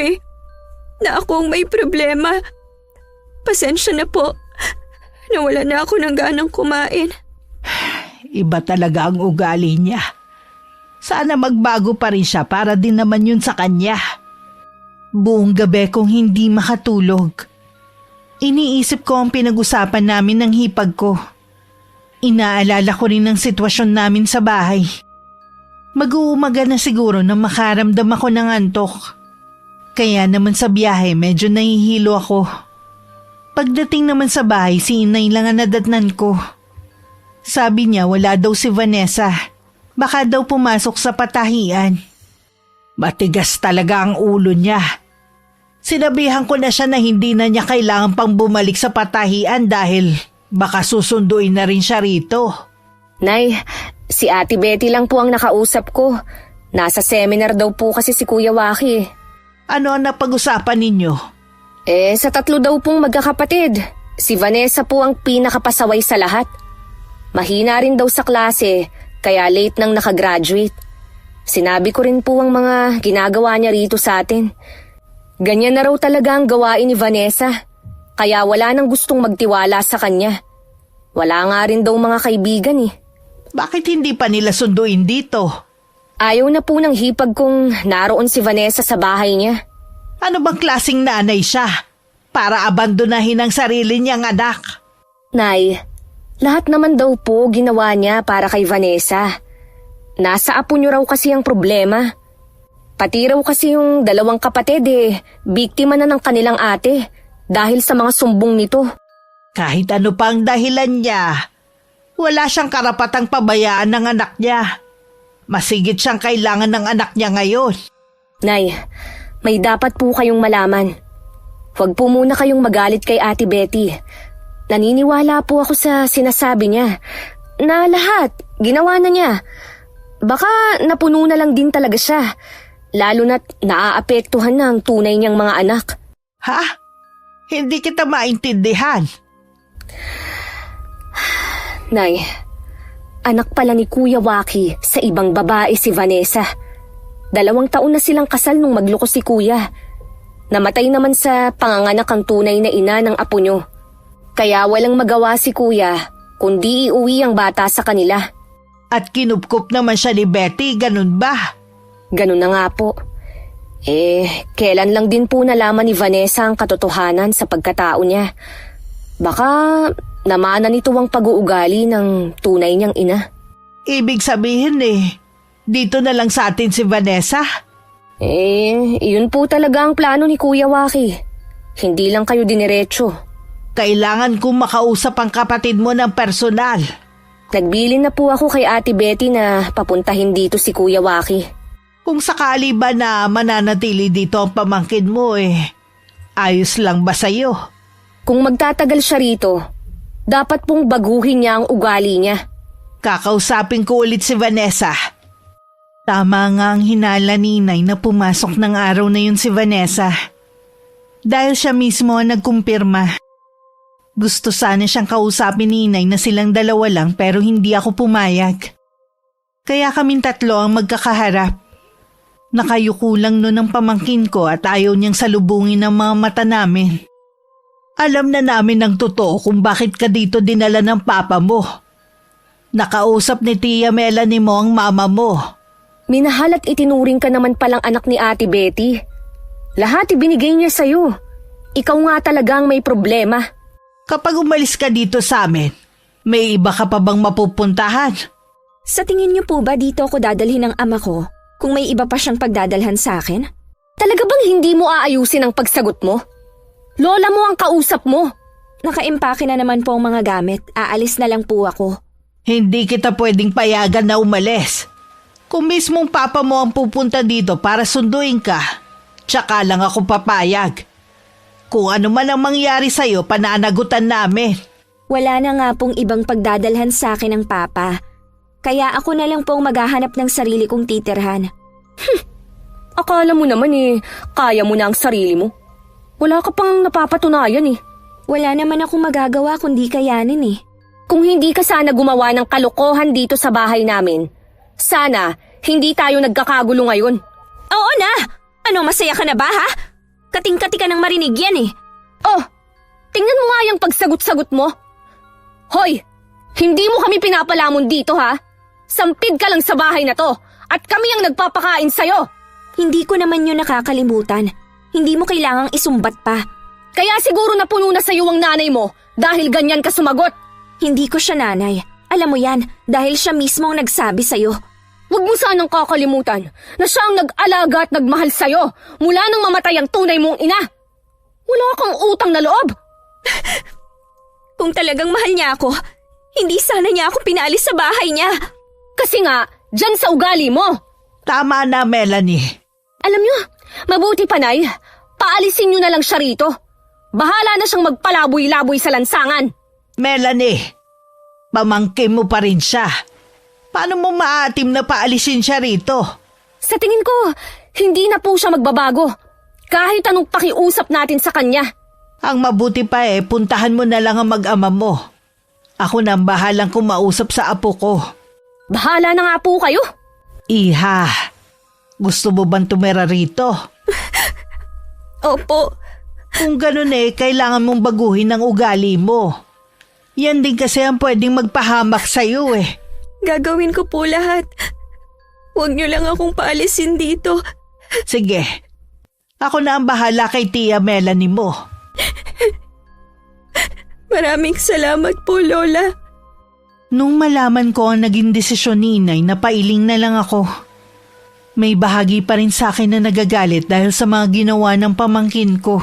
na ako ang may problema. Pasensya na po. Nawala na ako ng ganang kumain. Iba talaga ang ugali niya. Sana magbago pa rin siya para din naman yun sa kanya. Buong gabi kong hindi makatulog. Iniisip ko ang pinag-usapan namin ng hipag ko. Inaalala ko rin ang sitwasyon namin sa bahay. Mag-uumaga na siguro na makaramdam ako ng antok. Kaya naman sa biyahe medyo nahihilo ako. Pagdating naman sa bahay, si Inay lang ang nadatnan ko. Sabi niya wala daw si Vanessa. Baka daw pumasok sa patahian. Matigas talaga ang ulo niya. Sinabihan ko na siya na hindi na niya kailangan pang bumalik sa patahian dahil baka susunduin na rin siya rito. Nay, si Ate Betty lang po ang nakausap ko. Nasa seminar daw po kasi si Kuya Waki. Ano ang napag-usapan ninyo? Sa 3 daw pong magkakapatid. Si Vanessa po ang pinakapasaway sa lahat. Mahina rin daw sa klase, kaya late nang nakagraduate. Sinabi ko rin po ang mga ginagawa niya rito sa atin. Ganyan na raw talaga ang gawain ni Vanessa. Kaya wala nang gustong magtiwala sa kanya. Wala nga rin daw mga kaibigan Bakit hindi pa nila sunduin dito? Ayaw na po ng hipag kung naroon si Vanessa sa bahay niya. Ano bang klaseng nanay siya? Para abandonahin ang sarili niyang anak. Nay, lahat naman daw po ginawa niya para kay Vanessa. Nasa apo niyo raw kasi ang problema. Pati raw kasi yung 2 kapatid biktima na ng kanilang ate dahil sa mga sumbong nito. Kahit ano pa ang dahilan niya, wala siyang karapatang pabayaan ng anak niya. Masigit siyang kailangan ng anak niya ngayon. Nay, may dapat po kayong malaman. Huwag po muna kayong magalit kay Ate Betty. Naniniwala po ako sa sinasabi niya na lahat ginawa na niya. Baka napuno na lang din talaga siya, lalo na't naaapektuhan na ang tunay niyang mga anak. Ha? Hindi kita maintindihan. Nay, anak pala ni Kuya Waki sa ibang babae si Vanessa. 2 taon na silang kasal nung magloko si Kuya. Namatay naman sa panganganak ang tunay na ina ng apo niyo. Kaya walang magawa si Kuya kundi iuwi ang bata sa kanila. At kinupkup naman siya ni Betty, ganun ba? Ganun na nga po. Kailan lang din po nalaman ni Vanessa ang katotohanan sa pagkatao niya. Baka namana nito ang pag-uugali ng tunay niyang ina. Ibig sabihin dito na lang sa atin si Vanessa? Iyon po talaga ang plano ni Kuya Waki. Hindi lang kayo diniretso. Kailangan kong makausap ang kapatid mo ng personal. Nagbilin na po ako kay Ate Betty na papuntahin dito si Kuya Waki. Kung sakali ba na mananatili dito ang pamangkin mo ayos lang ba sa'yo? Kung magtatagal siya rito, dapat pong baguhin niya ang ugali niya. Kakausapin ko ulit si Vanessa. Tama nga ang hinala ni Inay na pumasok ng araw na yun si Vanessa. Dahil siya mismo ang nagkumpirma. Gusto sana siyang kausapin ni Inay na silang 2 lang pero hindi ako pumayag. Kaya kaming 3 ang magkakaharap. Nakayuko lang noon ang pamangkin ko at ayaw niyang salubungin ang mga mata namin. Alam na namin ng totoo kung bakit ka dito dinala ng papa mo. Nakausap ni Tia Melanie mo ang mama mo. Minahal at itinuring ka naman palang anak ni Ate Betty. Lahat ibinigay niya sa'yo. Ikaw nga talagang may problema. Kapag umalis ka dito sa amin, may iba ka pa bang mapupuntahan? Sa tingin niyo po ba dito ako dadalhin ng ama ko kung may iba pa siyang pagdadalhan sa akin? Talaga bang hindi mo aayusin ang pagsagot mo? Lola mo ang kausap mo. Nakaimpake na naman po ang mga gamit. Aalis na lang po ako. Hindi kita pwedeng payagan na umalis. Kung mismong papa mo ang pupunta dito para sunduin ka, tsaka lang ako papayag. Kung ano man ang mangyari sa'yo, pananagutan namin. Wala na nga pong ibang pagdadalhan sa akin ng papa. Kaya ako na lang pong maghahanap ng sarili kong titirhan. Akala mo naman kaya mo na ang sarili mo. Wala ka pang napapatunayan Wala naman akong magagawa kundi kayanin Kung hindi ka sana gumawa ng kalokohan dito sa bahay namin, sana hindi tayo nagkakagulo ngayon. Oo na! Ano, masaya ka na ba ha? Kating-kati ka nang marinig yan Oh, tingnan mo nga yung pagsagot-sagot mo. Hoy, hindi mo kami pinapalamon dito ha. Sampid ka lang sa bahay na to at kami ang nagpapakain sa'yo. Hindi ko naman yun nakakalimutan. Hindi mo kailangang isumbat pa. Kaya siguro napuno na sa'yo ang nanay mo dahil ganyan ka sumagot. Hindi ko siya nanay. Alam mo yan, dahil siya mismo ang nagsabi sa'yo. Huwag mo sanang kakalimutan na siya ang nag-alaga at nagmahal sa'yo mula nang mamatay ang tunay mong ina. Wala kang utang na loob. Kung talagang mahal niya ako, hindi sana niya ako pinaalis sa bahay niya. Kasi nga, dyan sa ugali mo. Tama na, Melanie. Alam niyo, mabuti panay, paalisin niyo na lang siya rito. Bahala na siyang magpalaboy-laboy sa lansangan. Melanie, pamangkin mo pa rin siya. Paano mo maatim na paalisin siya rito? Sa tingin ko, hindi na po siya magbabago. Kahit anong pakiusap natin sa kanya. Ang mabuti pa puntahan mo na lang ang mag-ama mo. Ako na ang bahalang kumausap sa apo ko. Bahala na nga po kayo. Iha, gusto mo bang tumira rito? Opo. Kung ganun kailangan mong baguhin ang ugali mo. Yan din kasi ang pwedeng magpahamak sa'yo Gagawin ko po lahat. Huwag niyo lang akong paalisin dito. Sige, ako na ang bahala kay Tia Melanie mo. Maraming salamat po, Lola. Nung malaman ko ang naging desisyon ni Inay, napailing na lang ako. May bahagi pa rin sa akin na nagagalit dahil sa mga ginawa ng pamangkin ko.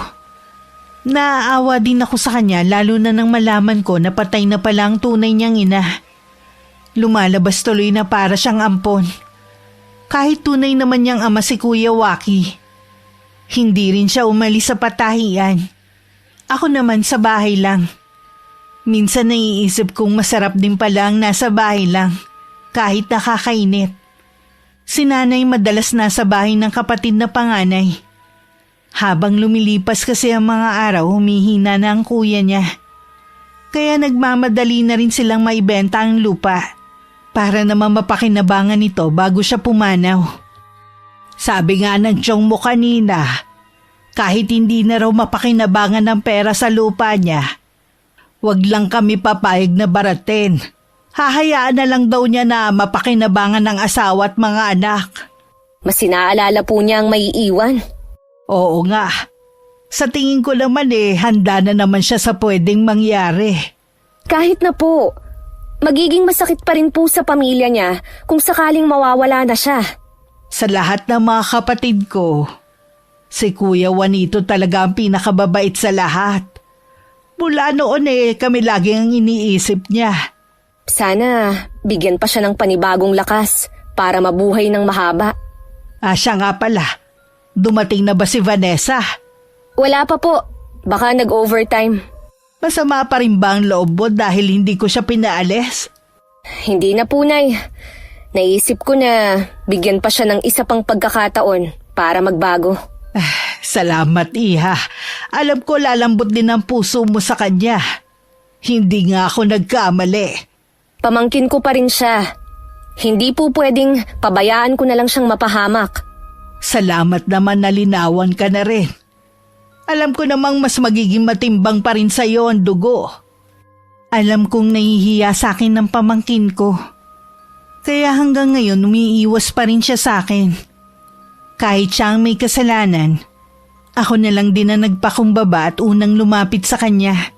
Naaawa din ako sa kanya lalo na nang malaman ko na patay na pala ang tunay niyang ina. Lumalabas tuloy na para siyang ampon. Kahit tunay naman niyang ama si Kuya Waki. Hindi rin siya umalis sa patahian. Ako naman sa bahay lang. Minsan naiisip kong masarap din pala ang nasa bahay lang, kahit nakakainit. Si nanay madalas nasa bahay ng kapatid na panganay. Habang lumilipas kasi ang mga araw, humihina na ang kuya niya. Kaya nagmamadali na rin silang maibenta ang lupa para naman mapakinabangan ito bago siya pumanaw. Sabi nga ng tiyong mo kanina, kahit hindi na raw mapakinabangan ng pera sa lupa niya, wag lang kami papayag na baratin. Hahayaan na lang daw niya na mapakinabangan ng asawa at mga anak. Mas sinaalala po niya ang maiiwan. Oo nga. Sa tingin ko naman handa na naman siya sa pwedeng mangyari. Kahit na po, magiging masakit pa rin po sa pamilya niya kung sakaling mawawala na siya. Sa lahat ng mga kapatid ko, si Kuya Juanito talaga ang pinakababait sa lahat. Mula noon kami laging ang iniisip niya. Sana bigyan pa siya ng panibagong lakas para mabuhay ng mahaba. Siya nga pala. Dumating na ba si Vanessa? Wala pa po. Baka nag-overtime. Masama pa rin ba ang loob mo dahil hindi ko siya pinaalis? Hindi na po, Nay. Naisip ko na bigyan pa siya ng isa pang pagkakataon para magbago. Salamat, Iha. Alam ko lalambot din ang puso mo sa kanya. Hindi nga ako nagkamali. Pamangkin ko pa rin siya. Hindi po pwedeng pabayaan ko na lang siyang mapahamak. Salamat naman na linawan ka na rin. Alam ko namang mas magiging matimbang pa rin sa'yo ang dugo. Alam kong nahihiya sa akin ng pamangkin ko. Kaya hanggang ngayon umiiwas pa rin siya sa akin. Kahit siya ang may kasalanan, ako na lang din na nagpakumbaba at unang lumapit sa kanya.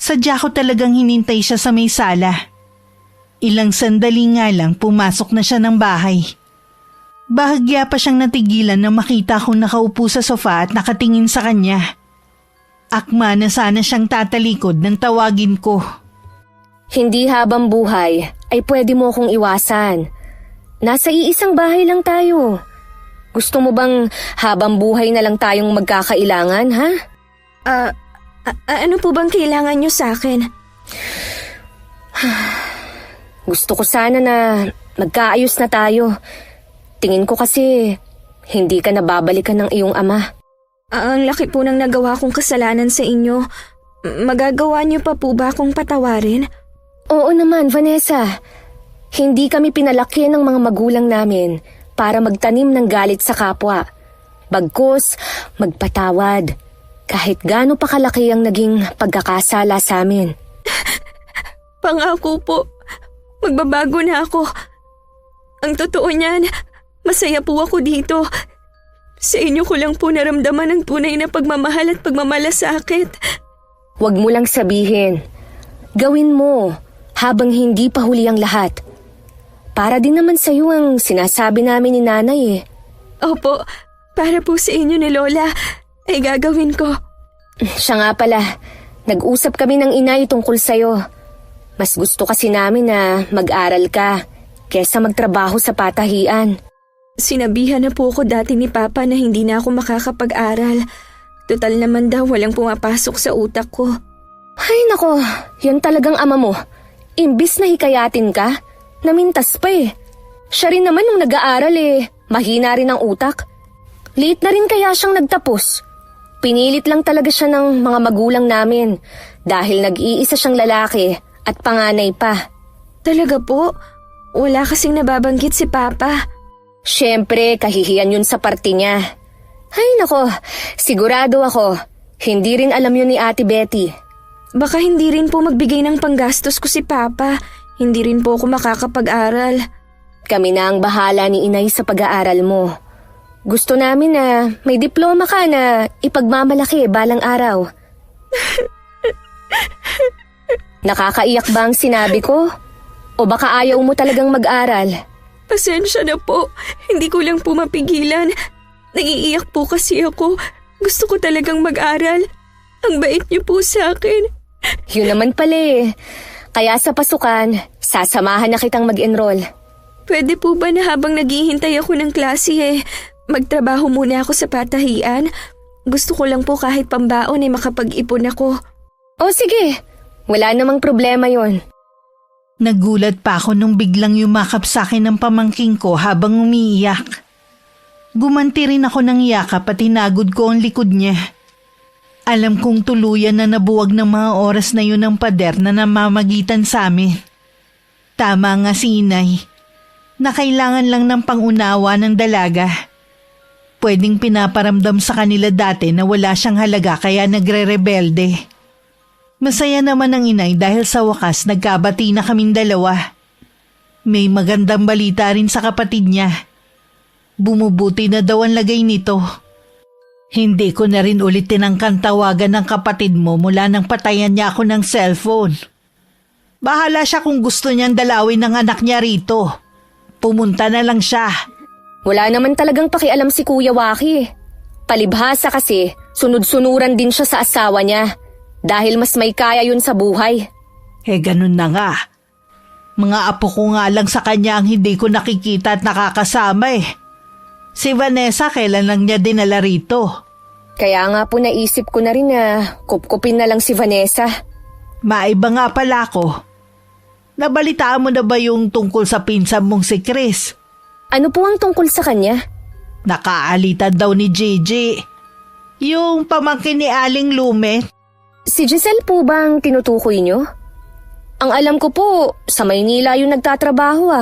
Sadya ko talagang hinintay siya sa may sala. Ilang sandali nga lang pumasok na siya ng bahay. Bahagya pa siyang natigilan na makita kong nakaupo sa sofa at nakatingin sa kanya. Akma na sana siyang tatalikod nang tawagin ko. Hindi habang buhay ay pwede mo akong iwasan. Nasa iisang bahay lang tayo. Gusto mo bang habang buhay na lang tayong magkakailangan, ha? Ano po bang kailangan niyo sa akin? Gusto ko sana na magkaayos na tayo. Tingin ko kasi hindi ka nababalikan ng iyong ama. Ang laki po ng nagawa kong kasalanan sa inyo. Magagawa niyo pa po ba akong patawarin? Oo naman, Vanessa. Hindi kami pinalaki ng mga magulang namin para magtanim ng galit sa kapwa. Bagkus, magpatawad. Kahit gaano pa kalaki ang naging pagkakasala sa amin. Pangako po, magbabago na ako. Ang totoo niyan, masaya po ako dito. Sa inyo ko lang po naramdaman ang tunay na pagmamahal at pagmamalasakit. Huwag mo lang sabihin. Gawin mo habang hindi pa huli ang lahat. Para din naman sa iyo ang sinasabi namin ni nanay eh. Opo, para po sa inyo ni Lola, ay gagawin ko. Siya nga pala, nag-usap kami ng inay tungkol sa'yo. Mas gusto kasi namin na mag-aral ka kesa magtrabaho sa patahian. Sinabihan na po ako dati ni Papa na hindi na ako makakapag-aral. Total naman daw walang pumapasok sa utak ko. Ay nako, yan talagang ama mo. Imbis na hikayatin ka, namintas pa eh. Siya rin naman nung nag-aaral eh, mahina rin ang utak. Late na rin kaya siyang nagtapos. Pinilit lang talaga siya ng mga magulang namin dahil nag-iisa siyang lalaki at panganay pa. Talaga po? Wala kasing nababanggit si Papa. Siyempre, kahihiyan yun sa parte niya. Ay nako, sigurado ako, hindi rin alam yun ni Ate Betty. Baka hindi rin po magbigay ng panggastos ko si Papa. Hindi rin po ako makakapag-aral. Kami na ang bahala ni Inay sa pag-aaral mo. Gusto namin na may diploma ka na ipagmamalaki balang araw. Nakakaiyak ba ang sinabi ko? O baka ayaw mo talagang mag-aral? Pasensya na po. Hindi ko lang po mapigilan. Naiiyak po kasi ako. Gusto ko talagang mag-aral. Ang bait niyo po sa akin. Yun naman pala eh. Kaya sa pasukan, sasamahan na kitang mag-enroll. Pwede po ba na habang naghihintay ako ng klase magtrabaho muna ako sa patahian? Gusto ko lang po kahit pambaon makapag-ipon ako. O sige, wala namang problema yon. Nagulat pa ako nung biglang yumakap sa akin ng pamangking ko habang umiiyak. Gumanti rin ako ng yakap at hinagod ko ang likod niya. Alam kong tuluyan na nabuwag ng mga oras na yun ang pader na namamagitan sa amin. Tama nga si Inay, na kailangan lang ng pangunawa ng dalaga. Pwedeng pinaparamdam sa kanila dati na wala siyang halaga kaya nagre-rebelde. Masaya naman ang Inay dahil sa wakas nagkabati na kaming dalawa. May magandang balita rin sa kapatid niya. Bumubuti na daw ang lagay nito. Hindi ko na rin ulit tinangkang tawagan ng kapatid mo mula nang patayan niya ako ng cellphone. Bahala siya kung gusto niyang dalawin ng anak niya rito. Pumunta na lang siya. Wala naman talagang pakialam si Kuya Waki. Palibhasa kasi, sunod-sunuran din siya sa asawa niya. Dahil mas may kaya yun sa buhay. Ganun na nga. Mga apo ko nga lang sa kanya ang hindi ko nakikita at nakakasama Si Vanessa kailan lang niya dinala rito. Kaya nga po naisip ko na rin na kupkupin na lang si Vanessa. Maiba nga pala ako. Nabalitaan mo na ba yung tungkol sa pinsan mong si Chris? Ano po ang tungkol sa kanya? Nakaalitan daw ni Gigi. Yung pamangkin ni Aling Lumet. Si Giselle po bang tinutukoy niyo? Ang alam ko po, sa Maynila yung nagtatrabaho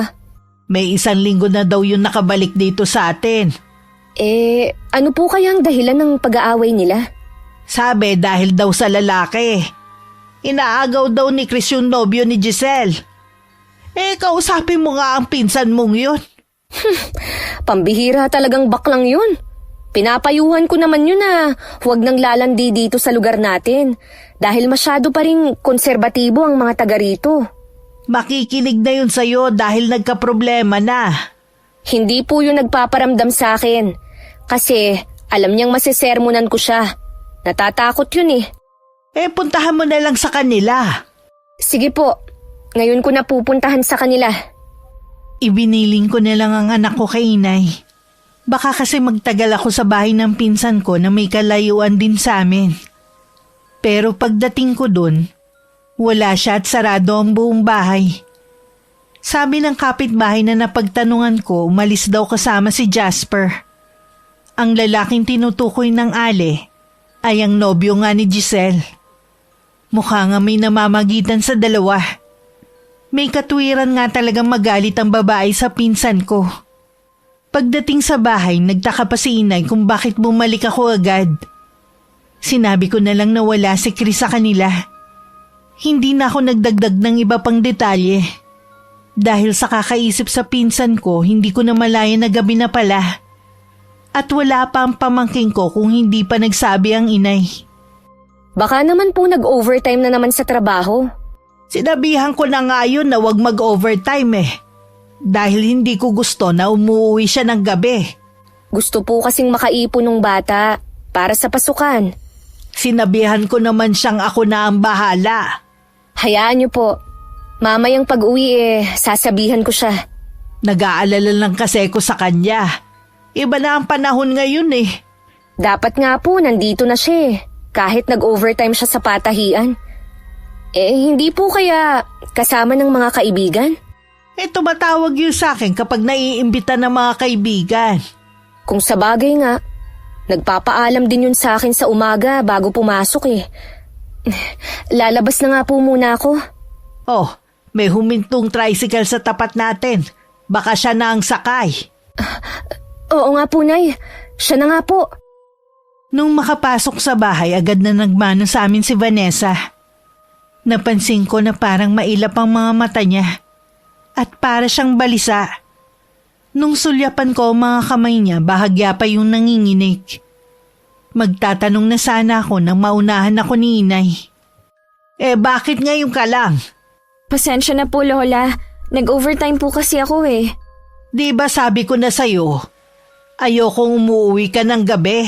May 1 linggo na daw yung nakabalik dito sa atin. Ano po kaya ang dahilan ng pag-aaway nila? Sabi dahil daw sa lalaki. Inaagaw daw ni Chris yung nobyo ni Giselle. Kausapin mo nga ang pinsan mong yun. Pambihira talagang baklang yun. Pinapayuhan ko naman yun na huwag nang lalandi dito sa lugar natin dahil masyado pa rin konserbatibo ang mga taga rito. Makikinig na yun sa'yo dahil nagkaproblema na. Hindi po yun nagpaparamdam sa akin kasi alam niyang masisermonan ko siya. Natatakot yun Puntahan mo na lang sa kanila. Sige po, ngayon ko na pupuntahan sa kanila. Ibiniling ko na lang ang anak ko kay Inay. Baka kasi magtagal ako sa bahay ng pinsan ko na may kalayuan din sa amin. Pero pagdating ko dun, wala siya at sarado ang buong bahay. Sabi ng kapitbahay na napagtanungan ko, umalis daw kasama si Jasper. Ang lalaking tinutukoy ng Ale ay ang nobyo nga ni Giselle. Mukha nga may namamagitan sa dalawa. May katwiran nga talagang magalit ang babae sa pinsan ko. Pagdating sa bahay, nagtaka pa si inay kung bakit bumalik ako agad. Sinabi ko na lang na wala si Chris sa kanila. Hindi na ako nagdagdag ng iba pang detalye. Dahil sa kakaisip sa pinsan ko, hindi ko na malaya na gabi na pala. At wala pa ang pamangking ko kung hindi pa nagsabi ang inay. Baka naman po nag-overtime na naman sa trabaho. Sinabihan ko na nga yun na wag mag-overtime dahil hindi ko gusto na umuwi siya ng gabi. Gusto po kasing makaipon ng bata para sa pasukan. Sinabihan ko naman siyang ako na ang bahala. Hayaan niyo po. Mamayang pag-uwi sasabihan ko siya. Nag-aalala lang kasi ko sa kanya. Iba na ang panahon ngayon Dapat nga po nandito na siya kahit nag-overtime siya sa patahian. Hindi po kaya kasama ng mga kaibigan? Tumatawag yun sa akin kapag naiimbita ng mga kaibigan. Kung sa bagay nga, nagpapaalam din yun sa akin sa umaga bago pumasok Lalabas na nga po muna ako. Oh, may humintong tricycle sa tapat natin. Baka siya na ang sakay. Oo nga po, Nay. Siya na nga po. Nung makapasok sa bahay, agad na nagmano sa amin si Vanessa. Napansin ko na parang mailap ang mga mata niya at para siyang balisa. Nung sulyapan ko ang mga kamay niya, bahagya pa yung nanginginig. Magtatanong na sana ako nang maunahan ako ni inay. Bakit ngayon ka lang? Pasensya na po, Lola. Nag-overtime po kasi ako Di ba sabi ko na sa'yo, ayokong umuwi ka ng gabi?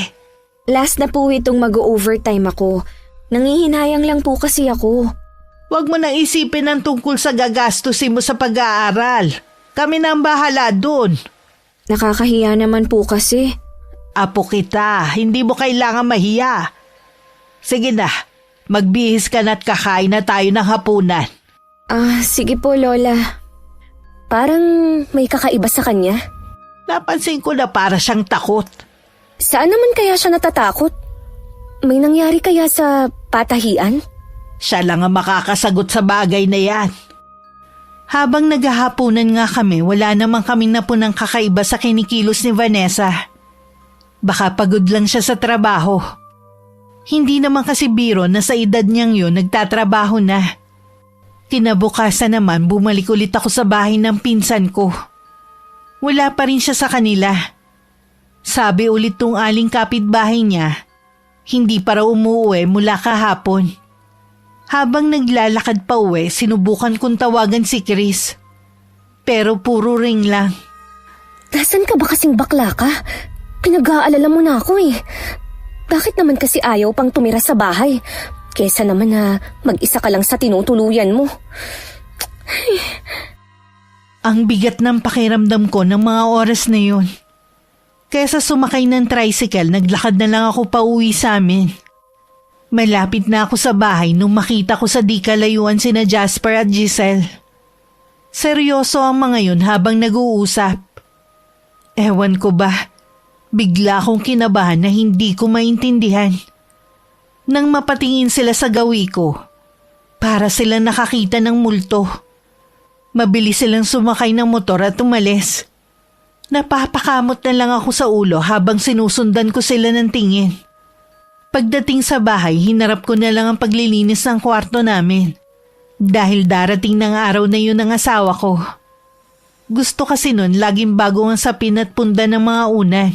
Last na po itong mag-overtime ako. Nangihinayang lang po kasi ako. Huwag mo nang isipin ang tungkol sa gagastusin mo sa pag-aaral. Kami na ang bahala dun. Nakakahiya naman po kasi. Apo kita, hindi mo kailangan mahiya. Sige na, magbihis ka na at kakain na tayo ng hapunan. Sige po, Lola. Parang may kakaiba sa kanya. Napansin ko na para siyang takot. Saan naman kaya siya natatakot? May nangyari kaya sa patahian? Siya lang ang makakasagot sa bagay na yan. Habang naghahapunan nga kami, wala namang kaming napunang kakaiba sa kinikilos ni Vanessa. Baka pagod lang siya sa trabaho. Hindi naman kasi biro na sa edad niyang yun nagtatrabaho na. Kinabukasan naman bumalik ulit ako sa bahay ng pinsan ko. Wala pa rin siya sa kanila. Sabi ulit tong aling kapitbahay niya, hindi pa raw umuwi mula kahapon. Habang naglalakad pa uwi, sinubukan kong tawagan si Chris. Pero puro ring lang. Nasaan ka ba kasing bakla ka? Pinag-aalala mo na ako Bakit naman kasi ayaw pang tumira sa bahay? Kesa naman na mag-isa ka lang sa tinutuluyan mo. Ang bigat ng pakiramdam ko ng mga oras na yun. Kesa sumakay ng tricycle, naglakad na lang ako pauwi sa amin. Malapit na ako sa bahay nung makita ko sa di kalayuan sina Jasper at Giselle. Seryoso ang mga yun habang nag-uusap. Ewan ko ba, bigla akong kinabahan na hindi ko maintindihan. Nang mapatingin sila sa gawi ko, para silang nakakita ng multo. Mabilis silang sumakay ng motor at umalis. Napapakamot na lang ako sa ulo habang sinusundan ko sila ng tingin. Pagdating sa bahay, hinarap ko na lang ang paglilinis ng kwarto namin. Dahil darating ng araw na yun ang asawa ko. Gusto kasi nun laging bago ang sapin at punda ng mga unan.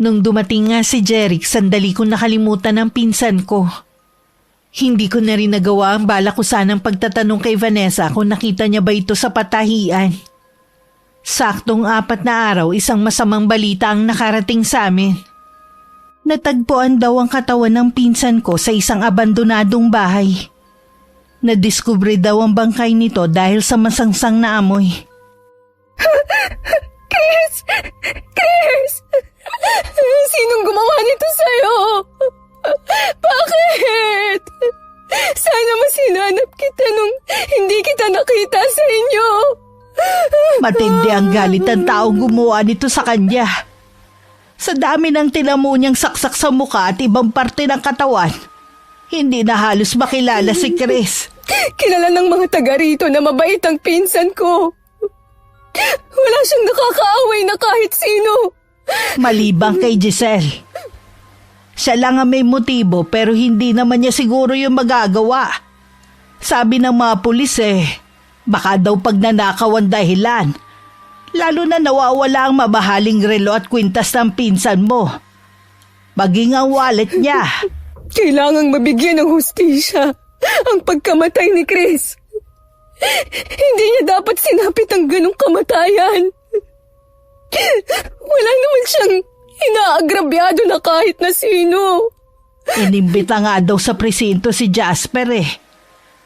Nung dumating nga si Jeric, sandali ko nakalimutan ang pinsan ko. Hindi ko na rin nagawa ang balak ko sanang pagtatanong kay Vanessa kung nakita niya ba ito sa patahian. Saktong 4 na araw, isang masamang balita ang nakarating sa amin. Natagpuan daw ang katawan ng pinsan ko sa isang abandonadong bahay. Nadiskubre daw ang bangkay nito dahil sa masangsang na amoy. Chris! Chris! Sinong gumawa nito sa'yo? Bakit? Sana masinanap kita nung hindi kita nakita sa inyo. Matindi ang galit ng taong gumawa nito sa kanya. Sa dami ng tinamo niyang saksak sa mukha at ibang parte ng katawan, hindi na halos makilala si Chris. Kilala ng mga taga rito na mabait ang pinsan ko. Wala siyang nakakaaway na kahit sino. Malibang kay Giselle. Siya lang ang may motibo pero hindi naman niya siguro yung magagawa. Sabi ng mga pulis baka daw pagnanakaw ang dahilan. Lalo na nawawala ang mabahaling relo at kwintas ng pinsan mo. Maging ang wallet niya. Kailangang mabigyan ng hustisya ang pagkamatay ni Chris. Hindi niya dapat sinapit ang ganong kamatayan. Wala naman siyang inaagrabyado na kahit na sino. Inimbita nga daw sa presinto si Jasper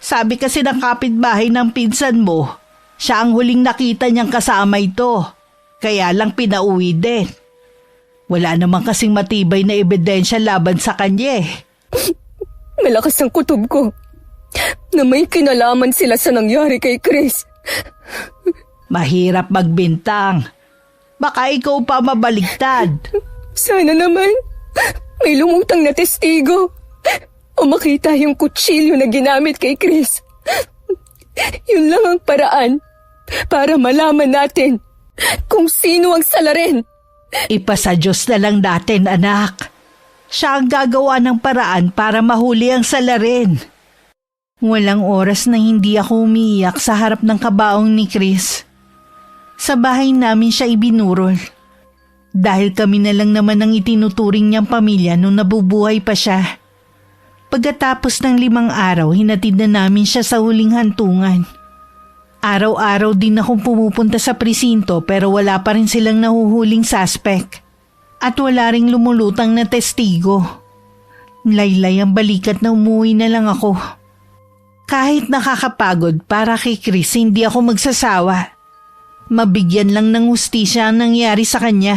Sabi kasi ng kapitbahay ng pinsan mo, siya ang huling nakita niyang kasama ito. Kaya lang pinauwi din. Wala naman kasing matibay na ebidensya laban sa kanya Malakas ang kutob ko na may kinalaman sila sa nangyari kay Chris. Mahirap magbintang. Baka ikaw pa mabaligtad. Sana naman may lumutang na testigo o makita yung kutsilyo na ginamit kay Chris. Yun lang ang paraan para malaman natin kung sino ang salarin. Ipasa Diyos na lang natin, anak. Siya ang gagawa ng paraan para mahuli ang salarin. Walang oras na hindi ako umiiyak sa harap ng kabaong ni Chris. Sa bahay namin siya ibinurol. Dahil kami na lang naman ang itinuturing niyang pamilya nung nabubuhay pa siya. Pagkatapos ng 5 araw, hinatid na namin siya sa huling hantungan. Araw-araw din akong pumupunta sa presinto pero wala pa rin silang nahuhuling suspect. At wala ring lumulutang na testigo. Laylay ang balikat na umuwi na lang ako. Kahit nakakapagod para kay Chris, hindi ako magsasawa. Mabigyan lang ng hustisya ang nangyari sa kanya.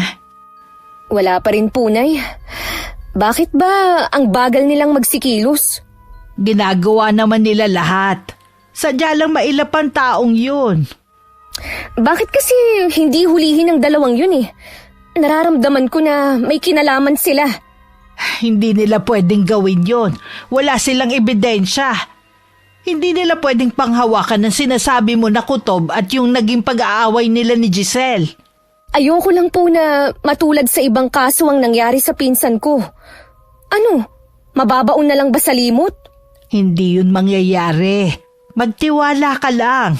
Wala pa rin punay. Bakit ba ang bagal nilang magsikilos? Ginagawa naman nila lahat. Sadya lang mailap ang taong yun. Bakit kasi hindi hulihin ang dalawang yun Nararamdaman ko na may kinalaman sila. Hindi nila pwedeng gawin yun. Wala silang ebidensya. Hindi nila pwedeng panghawakan ng sinasabi mo na kutob at yung naging pag-aaway nila ni Giselle. Ayoko lang po na matulad sa ibang kaso ang nangyari sa pinsan ko. Ano? Mababaon na lang ba sa limot? Hindi yun mangyayari. Magtiwala ka lang.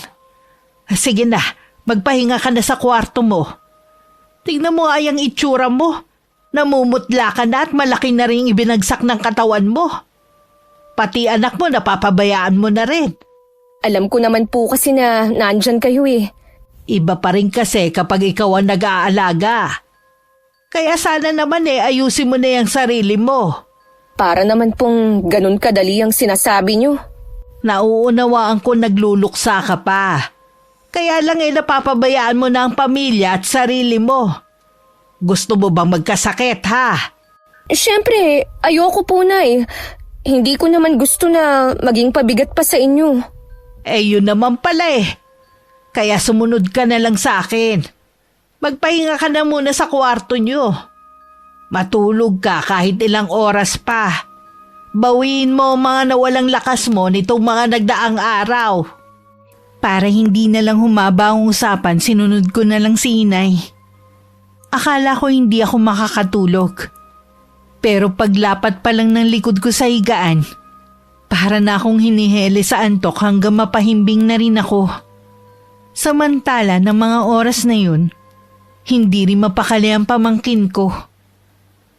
Sige na, magpahinga ka na sa kwarto mo. Tingnan mo nga yung itsura mo. Namumutla ka na at malaki na rin ibinagsak ng katawan mo. Pati anak mo napapabayaan mo na rin. Alam ko naman po kasi na nandyan kayo Iba pa rin kasi kapag ikaw ang nag-aalaga. Kaya sana naman ayusin mo na yung sarili mo. Para naman pong ganun kadali ang sinasabi nyo. Nauunawaan ko nagluluksa ka pa. Kaya lang napapabayaan mo na ang pamilya at sarili mo. Gusto mo bang magkasakit ha? Siyempre, ayoko po na Hindi ko naman gusto na maging pabigat pa sa inyo. Yun naman pala Kaya sumunod ka na lang sa akin. Magpahinga ka na muna sa kwarto nyo. Matulog ka kahit ilang oras pa. Bawiin mo ang mga nawalang lakas mo nitong mga nagdaang araw. Para hindi na lang humaba ang usapan, sinunod ko na lang si Inay. Akala ko hindi ako makakatulog. Pero paglapat pa lang ng likod ko sa higaan, para na akong hinihele sa antok hanggang mapahimbing na rin ako. Samantala ng mga oras na yun, hindi rin mapakali ang pamangkin ko.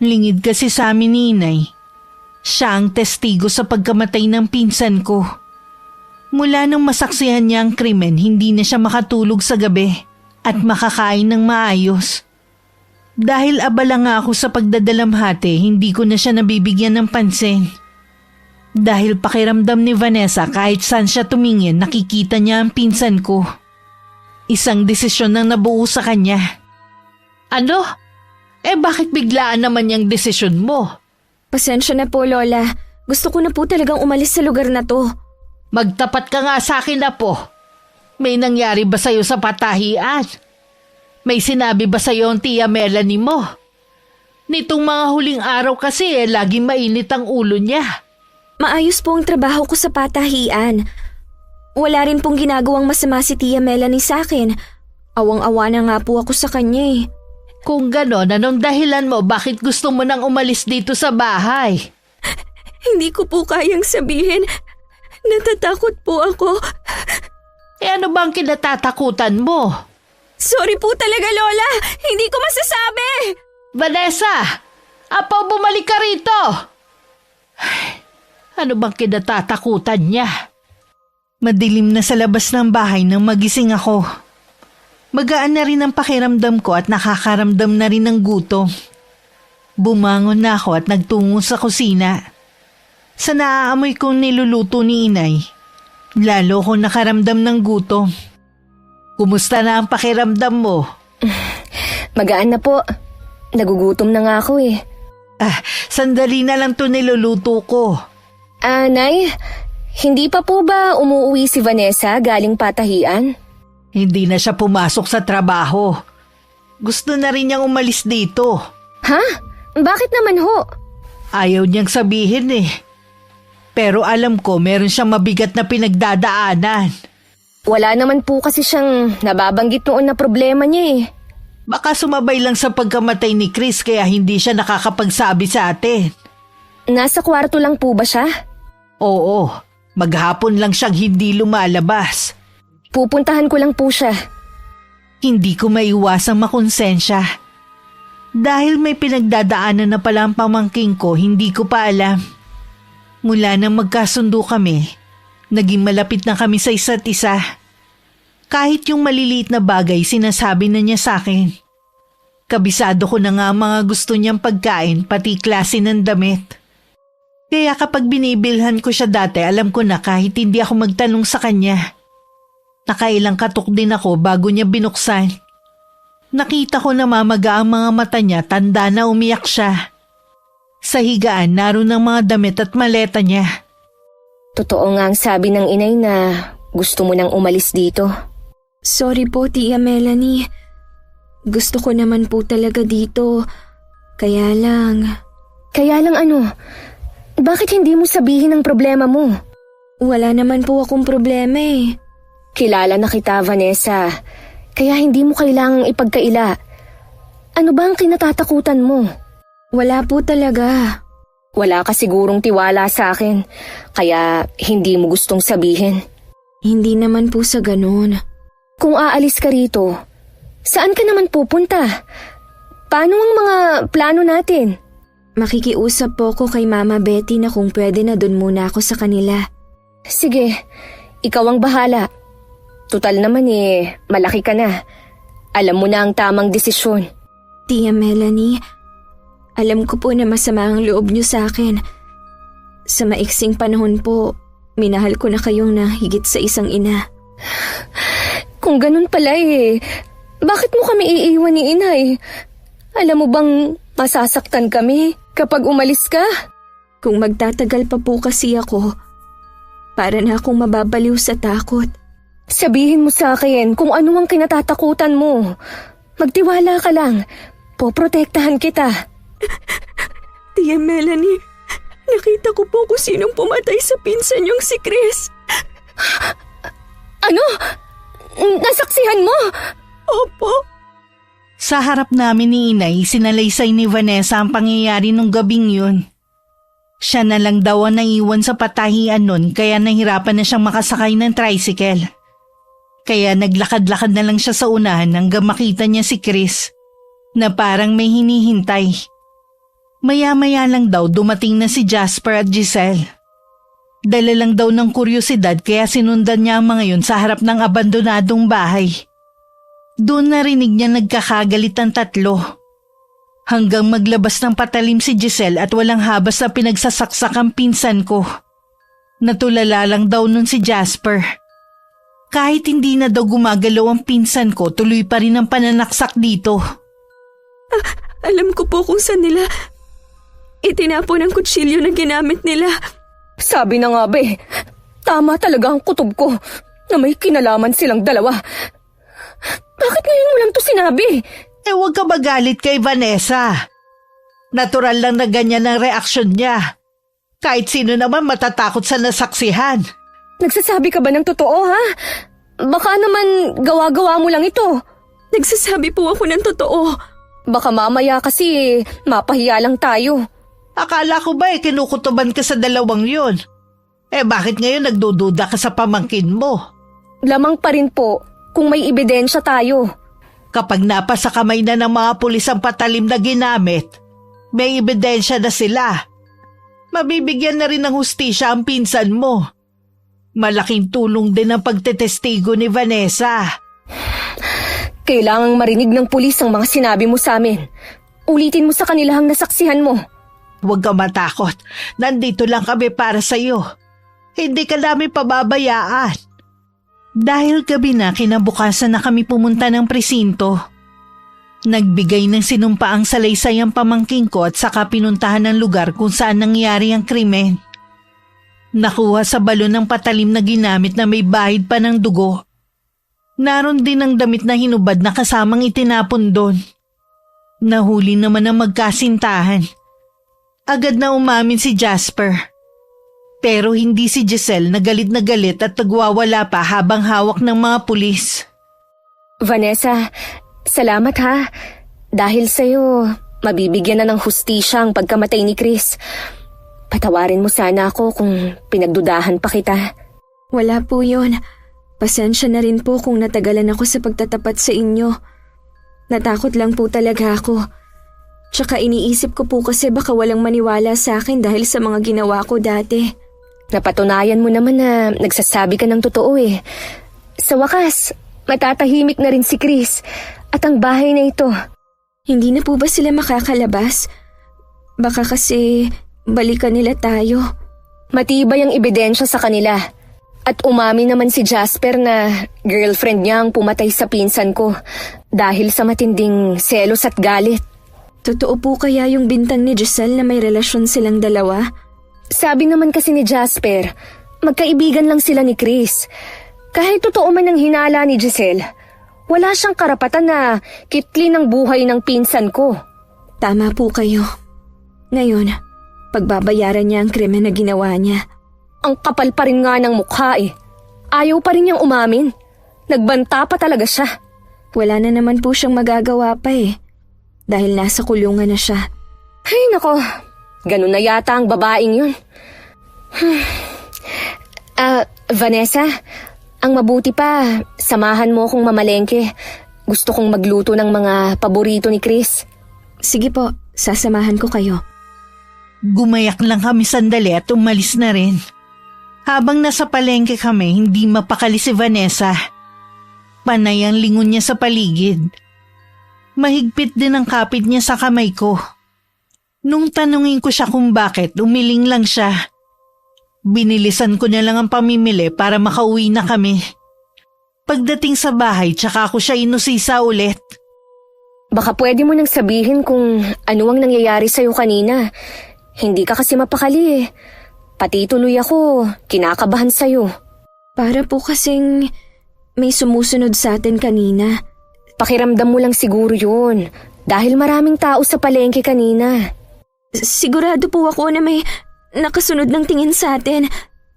Lingid kasi sa amin ni Inay. Siya ang testigo sa pagkamatay ng pinsan ko. Mula nang masaksihan niya ang krimen, hindi na siya makatulog sa gabi at makakain ng maayos. Dahil abala nga ako sa pagdadalamhati, hindi ko na siya nabibigyan ng pansin. Dahil pakiramdam ni Vanessa kahit saan siya tumingin, nakikita niya ang pinsan ko. Isang desisyon nang nabuo sa kanya. Ano? Bakit biglaan naman yung desisyon mo? Pasensya na po, Lola. Gusto ko na po talagang umalis sa lugar na to. Magtapat ka nga sa akin, Apo. May nangyari ba sa'yo sa patahian? May sinabi ba sa'yo ang Tia Melanie mo? Nitong mga huling araw kasi laging mainit ang ulo niya. Maayos po ang trabaho ko sa patahian. Wala rin pong ginagawang masama si Tia Melanie sa akin. Awang-awa na nga po ako sa kanya eh. Kung ganon, anong dahilan mo bakit gusto mo nang umalis dito sa bahay? Hindi ko po kayang sabihin. Natatakot po ako. Ano bang kinatatakutan mo? Sorry po talaga, Lola. Hindi ko masasabi. Vanessa! Apaw, bumalik ka rito! Ano bang kinatatakutan niya? Madilim na sa labas ng bahay nang magising ako. Magaan na rin ang pakiramdam ko at nakakaramdam na rin ng gutom. Bumangon na ako at nagtungo sa kusina. Sa naaamoy kong niluluto ni Inay, lalo kong nakaramdam ng gutom. Kumusta na ang pakiramdam mo? Magaan na po. Nagugutom na nga ako eh. Sandali na lang to niluluto ko. Nay, hindi pa po ba umuwi si Vanessa galing patahian? Hindi na siya pumasok sa trabaho. Gusto na rin niyang umalis dito. Ha? Bakit naman ho? Ayaw niyang sabihin eh. Pero alam ko meron siyang mabigat na pinagdadaanan. Wala naman po kasi siyang nababanggit noon na problema niya eh. Baka sumabay lang sa pagkamatay ni Chris kaya hindi siya nakakapagsabi sa atin. Nasa kwarto lang po ba siya? Oo, maghapon lang siyang hindi lumalabas. Pupuntahan ko lang po siya. Hindi ko maiwasang makonsensya. Dahil may pinagdadaanan na pala ang pamangking ko, hindi ko pa alam. Mula nang magkasundo kami, naging malapit na kami sa isa't isa. Kahit yung maliliit na bagay sinasabi na niya sa akin. Kabisado ko na nga ang mga gusto niyang pagkain pati klase ng damit. Kaya kapag binibilhan ko siya dati alam ko na kahit hindi ako magtanong sa kanya. Nakailang katok din ako bago niya binuksan. Nakita ko na mamaga ang mga mata niya, tanda na umiyak siya. Sa higaan naroon ang mga damit at maleta niya. Totoo nga ang sabi ng inay na gusto mo nang umalis dito. Sorry po, Tia Melanie. Gusto ko naman po talaga dito. Kaya lang... Kaya lang ano? Bakit hindi mo sabihin ang problema mo? Wala naman po akong problema eh. Kilala na kita, Vanessa. Kaya hindi mo kailangang ipagkaila. Ano ba ang kinatatakutan mo? Wala po talaga. Wala ka sigurong tiwala sa akin. Kaya hindi mo gustong sabihin. Hindi naman po sa ganun. Kung aalis ka rito, saan ka naman pupunta? Paano ang mga plano natin? Makikiusap po ko kay Mama Betty na kung pwede na dun muna ako sa kanila. Sige, ikaw ang bahala. Tutal naman malaki ka na. Alam mo na ang tamang desisyon. Tia Melanie, alam ko po na masama ang loob niyo sa akin. Sa maiksing panahon po, minahal ko na kayong higit sa isang ina. Kung ganun pala bakit mo kami iiwan ni inay? Alam mo bang masasaktan kami kapag umalis ka? Kung magtatagal pa po kasi ako, para na akong mababaliw sa takot. Sabihin mo sa akin kung ano ang kinatatakutan mo. Magtiwala ka lang. Poprotektahan kita. Tia Melanie, nakita ko po kung sinong pumatay sa pinsan niyong si Chris. Ano? Nasaksihan mo? Opo. Sa harap namin ni Inay, sinalaysay ni Vanessa ang pangyayari nung gabing yun. Siya na lang daw ang naiwan sa patahian nun kaya nahirapan na siyang makasakay ng tricycle. Kaya naglakad-lakad na lang siya sa unahan hanggang makita niya si Chris na parang may hinihintay. Maya-maya lang daw dumating na si Jasper at Giselle. Dala lang daw ng kuryosidad kaya sinundan niya ang mga yun sa harap ng abandonadong bahay. Doon narinig niya nagkakagalit ang tatlo. Hanggang maglabas ng patalim si Giselle at walang habas na pinagsasaksak ang pinsan ko. Natulala lang daw nun si Jasper. Kahit hindi na daw gumagalaw ang pinsan ko, tuloy pa rin ang pananaksak dito. Alam ko po kung saan nila itinapon ang kutsilyo na ginamit nila. Sabi na nga tama talaga ang kutob ko na may kinalaman silang dalawa. Bakit ngayon mo lang to sinabi? Huwag ka magalit kay Vanessa. Natural lang na ganyan ang reaksyon niya. Kahit sino naman matatakot sa nasaksihan. Nagsasabi ka ba ng totoo, ha? Baka naman gawa-gawa mo lang ito. Nagsasabi po ako ng totoo. Baka mamaya kasi mapahiya lang tayo. Akala ko ba kinukutuban ka sa dalawang yun? Bakit ngayon nagdududa ka sa pamangkin mo? Lamang pa rin po kung may ebidensya tayo. Kapag napasa kamay na ng mga pulis ang patalim na ginamit, may ebidensya na sila. Mabibigyan na rin ng hustisya ang pinsan mo. Malaking tulong din ang pagtetestigo ni Vanessa. Kailangang marinig ng pulis ang mga sinabi mo sa amin. Ulitin mo sa kanila ang nasaksihan mo. Huwag ka matakot. Nandito lang kami para sa'yo. Hindi ka namin pababayaan. Dahil gabi na, kinabukasan na kami pumunta ng presinto. Nagbigay ng sinumpaang salaysay ang pamangking ko at saka pinuntahan ng lugar kung saan nangyari ang krimen. Nakuha sa balon ng patalim na ginamit na may bahid pa ng dugo. Naroon din ang damit na hinubad na kasamang itinapon doon. Nahuli naman ang magkasintahan. Agad na umamin si Jasper. Pero hindi si Giselle na galit at nagwawala pa habang hawak ng mga pulis. Vanessa, salamat ha. Dahil sa'yo, mabibigyan na ng hustisya ang pagkamatay ni Chris. Patawarin mo sana ako kung pinagdudahan pa kita. Wala po yun. Pasensya na rin po kung natagalan ako sa pagtatapat sa inyo. Natakot lang po talaga ako. Tsaka iniisip ko po kasi baka walang maniwala sa akin dahil sa mga ginawa ko dati. Napatunayan mo naman na nagsasabi ka ng totoo eh. Sa wakas, matatahimik na rin si Chris at ang bahay na ito. Hindi na po ba sila makakalabas? Baka kasi balikan nila tayo. Matibay ang ebidensya sa kanila. At umamin naman si Jasper na girlfriend niya ang pumatay sa pinsan ko dahil sa matinding selos at galit. Totoo po kaya yung bintang ni Giselle na may relasyon silang dalawa? Sabi naman kasi ni Jasper, magkaibigan lang sila ni Chris. Kahit totoo man ang hinala ni Giselle, wala siyang karapatan na kitlin ang buhay ng pinsan ko. Tama po kayo. Ngayon, pagbabayaran niya ang krimen na ginawa niya. Ang kapal pa rin nga ng mukha eh. Ayaw pa rin niyang umamin. Nagbanta pa talaga siya. Wala na naman po siyang magagawa pa eh. Dahil nasa kulungan na siya. Ay nako, ganun na yata ang babaeng yun. Vanessa, ang mabuti pa, samahan mo akong mamalengke. Gusto kong magluto ng mga paborito ni Chris. Sige po, sasamahan ko kayo. Gumayak lang kami sandali at umalis na rin. Habang nasa palengke kami, hindi mapakali si Vanessa. Panay ang lingon niya sa paligid. Mahigpit din ang kapit niya sa kamay ko. Nung tanungin ko siya kung bakit, umiling lang siya. Binilisan ko na lang ang pamimili para makauwi na kami. Pagdating sa bahay, tsaka ako siya inusisa ulit. Baka pwede mo nang sabihin kung ano ang nangyayari sa'yo kanina. Hindi ka kasi mapakali eh. Pati tuloy ako, kinakabahan sa'yo. Para po kasing may sumusunod sa atin kanina. Pakiramdam mo lang siguro yun. Dahil maraming tao sa palengke kanina. Sigurado po ako na may nakasunod ng tingin sa atin.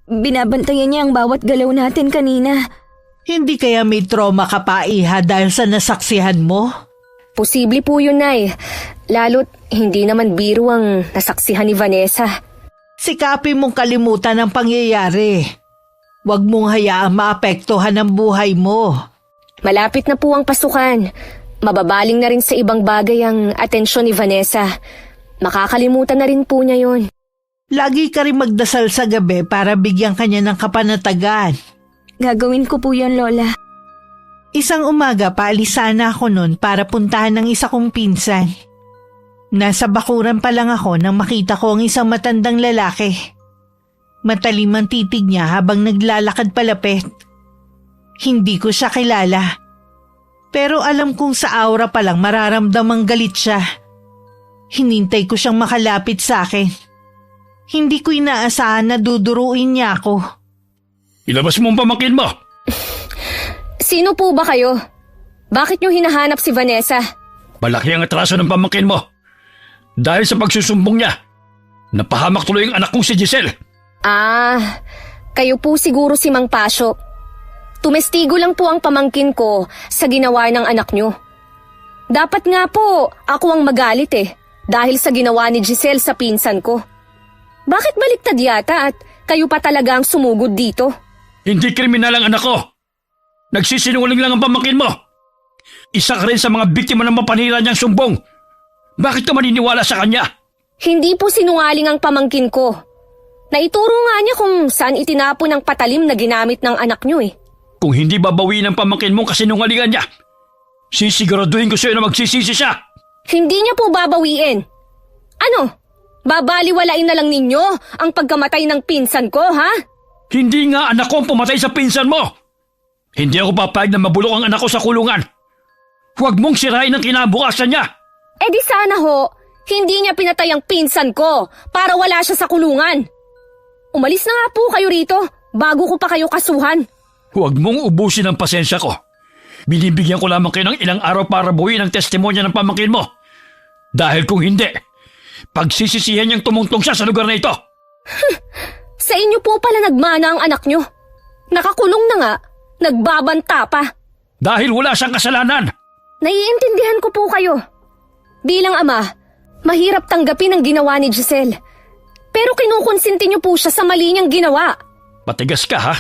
Binabantayan niya ang bawat galaw natin kanina. Hindi kaya may trauma ka pa, Iha, dahil sa nasaksihan mo? Posible po yun, Nay. Lalo't hindi naman biro ang nasaksihan ni Vanessa. Sikapin mong kalimutan ang pangyayari. Huwag mong hayaang maapektuhan ang buhay mo. Malapit na po ang pasukan. Mababaling na rin sa ibang bagay ang atensyon ni Vanessa. Makakalimutan na rin po niya yun. Lagi ka rin magdasal sa gabi para bigyan kanya ng kapanatagan. Gagawin ko po yun, Lola. Isang umaga, paalisan na ako nun para puntahan ng isa kong pinsan. Nasa bakuran pa lang ako nang makita ko ang isang matandang lalaki. Matalim ang titig niya habang naglalakad palapit. Hindi ko siya kilala. Pero alam kong sa aura pa lang mararamdamang galit siya. Hinintay ko siyang makalapit sa akin. Hindi ko inaasahan na duduruin niya ako. Ilabas mo ang pamangkin mo! Sino po ba kayo? Bakit niyo hinahanap si Vanessa? Malaki ang atraso ng pamangkin mo. Dahil sa pagsusumbong niya, napahamak tuloy ang anak kong si Giselle. Ah, kayo po siguro si Mang Pasyo. Tumestigo lang po ang pamangkin ko sa ginawa ng anak nyo. Dapat nga po ako ang magalit dahil sa ginawa ni Giselle sa pinsan ko. Bakit baliktad yata at kayo pa talaga ang sumugod dito? Hindi kriminal ang anak ko. Nagsisinungaling lang ang pamangkin mo. Isa ka rin sa mga biktima ng mapanira niyang sumbong. Bakit ka maniniwala sa kanya? Hindi po sinungaling ang pamangkin ko. Naituro nga niya kung saan itinapon ang patalim na ginamit ng anak nyo Kung hindi babawiin ng pamangkin mong kasinungalingan niya, sisiguraduhin ko sa'yo na magsisisi siya. Hindi niya po babawiin. Ano? Babaliwalain na lang ninyo ang pagkamatay ng pinsan ko, ha? Hindi nga anak ko ang pumatay sa pinsan mo. Hindi ako papayag na mabulok ang anak ko sa kulungan. Huwag mong sirain ang kinabukasan niya. Di sana ho, hindi niya pinatay ang pinsan ko para wala siya sa kulungan. Umalis na nga po kayo rito bago ko pa kayo kasuhan. Huwag mong ubusin ang pasensya ko. Binibigyan ko lamang kayo ng ilang araw para buuin ang testimonya ng pamangkin mo. Dahil kung hindi, pagsisisihan niyang tumungtong siya sa lugar na ito. Sa inyo po pala nagmana ang anak niyo. Nakakulong na nga, nagbabanta pa. Dahil wala siyang kasalanan. Naiintindihan ko po kayo. Bilang ama, mahirap tanggapin ang ginawa ni Giselle. Pero kinukonsinti niyo po siya sa mali niyang ginawa. Matigas ka ha?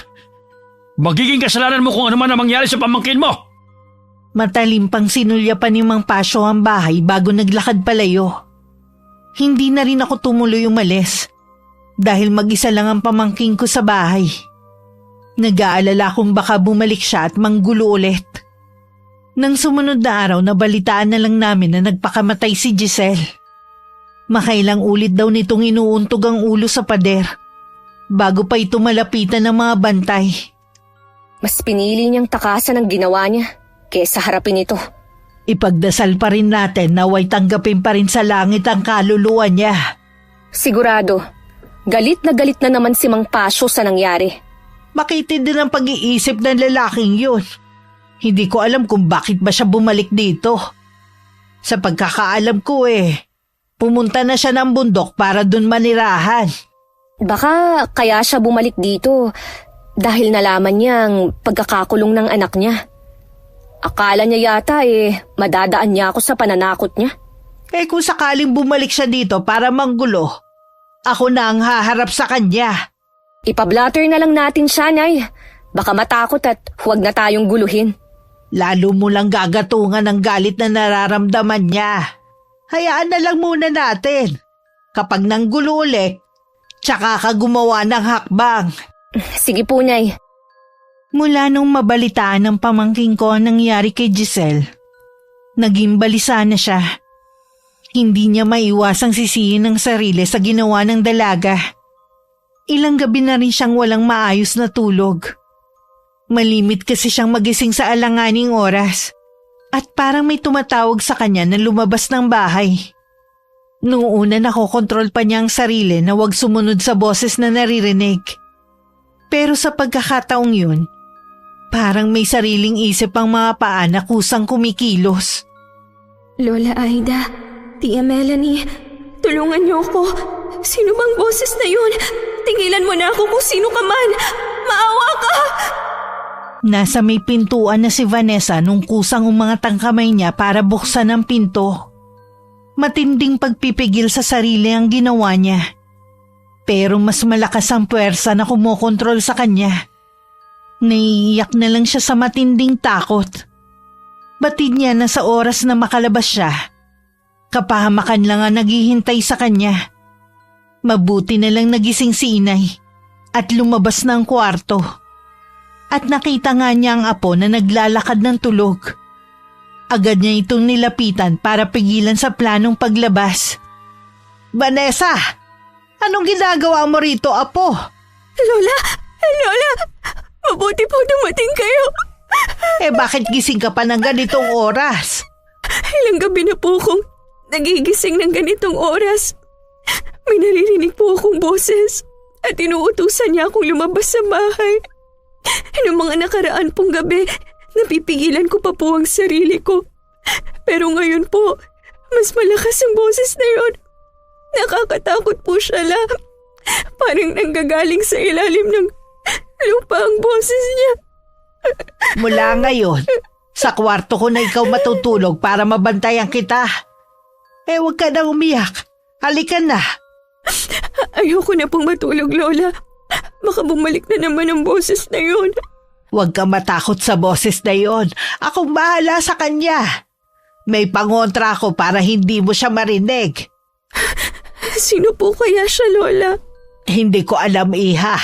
Magiging kasalanan mo kung ano man ang mangyari sa pamangkin mo. Matalim pang sinulya pa ni Mang Pasyo ang bahay bago naglakad palayo. Hindi na rin ako tumuloy umalis dahil mag-isa lang ang pamangkin ko sa bahay. Nag-aalala kung baka bumalik siya at manggulo ulit. Nang sumunod na araw, nabalitaan na lang namin na nagpakamatay si Giselle. Makailang ulit daw nitong inuuntog ang ulo sa pader bago pa ito malapitan ng mga bantay. Mas pinili niyang takasan ang ginawa niya kesa harapin ito. Ipagdasal pa rin natin na nawa'y tanggapin pa rin sa langit ang kaluluwa niya. Sigurado, galit na naman si Mang Pasyo sa nangyari. Makitid din ang pag-iisip ng lalaking yun. Hindi ko alam kung bakit ba siya bumalik dito. Sa pagkakaalam ko pumunta na siya ng bundok para dun manirahan. Baka kaya siya bumalik dito dahil nalaman niya ang pagkakakulong ng anak niya. Akala niya yata madadaan niya ako sa pananakot niya. Kung sakaling bumalik siya dito para manggulo, ako na ang haharap sa kanya. Ipablatter na lang natin siya, Nay. Baka matakot at huwag na tayong guluhin. Lalo mo lang gagatungan ang galit na nararamdaman niya. Hayaan na lang muna natin. Kapag nanggulo ulit, tsaka ka gumawa ng hakbang. Sige po, Nay. Mula nung mabalitaan ng pamangking ko ang nangyari kay Giselle, naging balisa na siya. Hindi niya maiwasang sisihin ang sarili sa ginawa ng dalaga. Ilang gabi na rin siyang walang maayos na tulog. Malimit kasi siyang magising sa alanganing oras at parang may tumatawag sa kanya na lumabas ng bahay. Noong una nakokontrol pa niya ang sarili na huwag sumunod sa boses na naririnig. Pero sa pagkakataong yun, parang may sariling isip ang mga paa na kusang kumikilos. Lola Aida, Tia Melanie, tulungan niyo ako. Sino bang boses na yun? Tingilan mo na ako kung sino ka man. Maawa ka! Nasa may pintuan na si Vanessa nung kusang umangat ang kamay niya para buksan ang pinto. Matinding pagpipigil sa sarili ang ginawa niya. Pero mas malakas ang puwersa na kumokontrol sa kanya. Naiiyak na lang siya sa matinding takot. Batid niya na sa oras na makalabas siya, kapahamakan lang ang naghihintay sa kanya. Mabuti na lang nagising si Inay at lumabas na ang kwarto. At nakita nga niya ang apo na naglalakad ng tulog. Agad niya itong nilapitan para pigilan sa planong paglabas. Vanessa! Anong ginagawa mo rito, apo? Lola! Lola! Mabuti po dumating kayo. Bakit gising ka pa ng ganitong oras? Ilang gabi na po akong nagigising ng ganitong oras. May naririnig po akong boses at inuutusan niya akong lumabas sa bahay. Noong mga nakaraan pong gabi, napipigilan ko pa po ang sarili ko. Pero ngayon po, Mas malakas ang boses na yon. Nakakatakot po siya la. Parang nanggagaling sa ilalim ng lupa ang boses niya. Mula ngayon, sa kwarto ko na ikaw matutulog para mabantayan kita. Huwag ka na umiyak. Halika na. Ayoko na pong matulog, Lola. Baka bumalik na naman ang boses na yon. Huwag ka matakot sa boses na yon. Akong bahala sa kanya. May pangontra ako para hindi mo siya marinig. Sino po kaya siya, Lola? Hindi ko alam, Iha.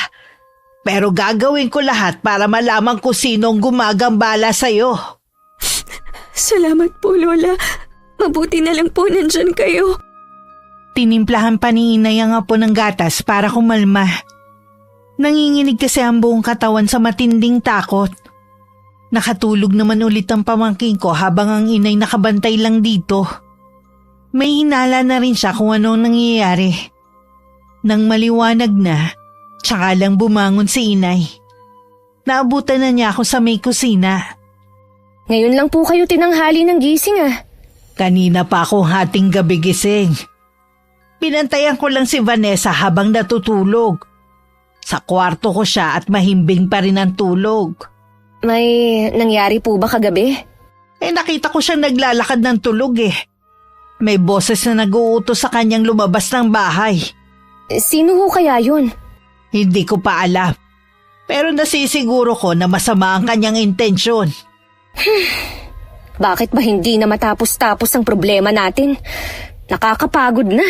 Pero gagawin ko lahat para malaman kung sinong gumagambala sa'yo. Salamat po, Lola. Mabuti na lang po nandyan kayo. Tinimplahan pa ni Inay ang apo ng gatas para kumalma. Nanginginig kasi ang buong katawan sa matinding takot. Nakatulog naman ulit ang pamangkin ko habang ang inay nakabantay lang dito. May hinala na rin siya kung ano nangyayari. Nang maliwanag na, tsaka lang bumangon si Inay. Naabutan na niya ako sa may kusina. Ngayon lang po kayo tinanghali ng gising Kanina pa akong hating gabi gising. Pinantayan ko lang si Vanessa habang natutulog. Sa kwarto ko siya at mahimbing pa rin ang tulog. May nangyari po ba kagabi? Nakita ko siyang naglalakad ng tulog May boses na nag-uutos sa kanyang lumabas ng bahay. Sino ho kaya yun? Hindi ko pa alam. Pero nasisiguro ko na masama ang kanyang intensyon. Bakit ba hindi na matapos-tapos ang problema natin? Nakakapagod na.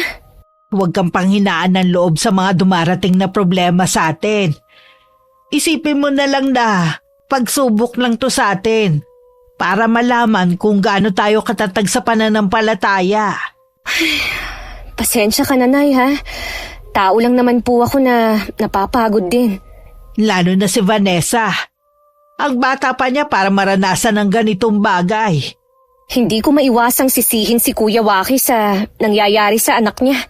Huwag kang panghinaan ng loob sa mga dumarating na problema sa atin. Isipin mo na lang na pagsubok lang to sa atin para malaman kung gaano tayo katatag sa pananampalataya. Pasensya ka na, Nay, ha? Tao lang naman po ako na napapagod din. Lalo na si Vanessa. Ang bata pa niya para maranasan ng ganitong bagay. Hindi ko maiwasang sisihin si Kuya Waki sa nangyayari sa anak niya.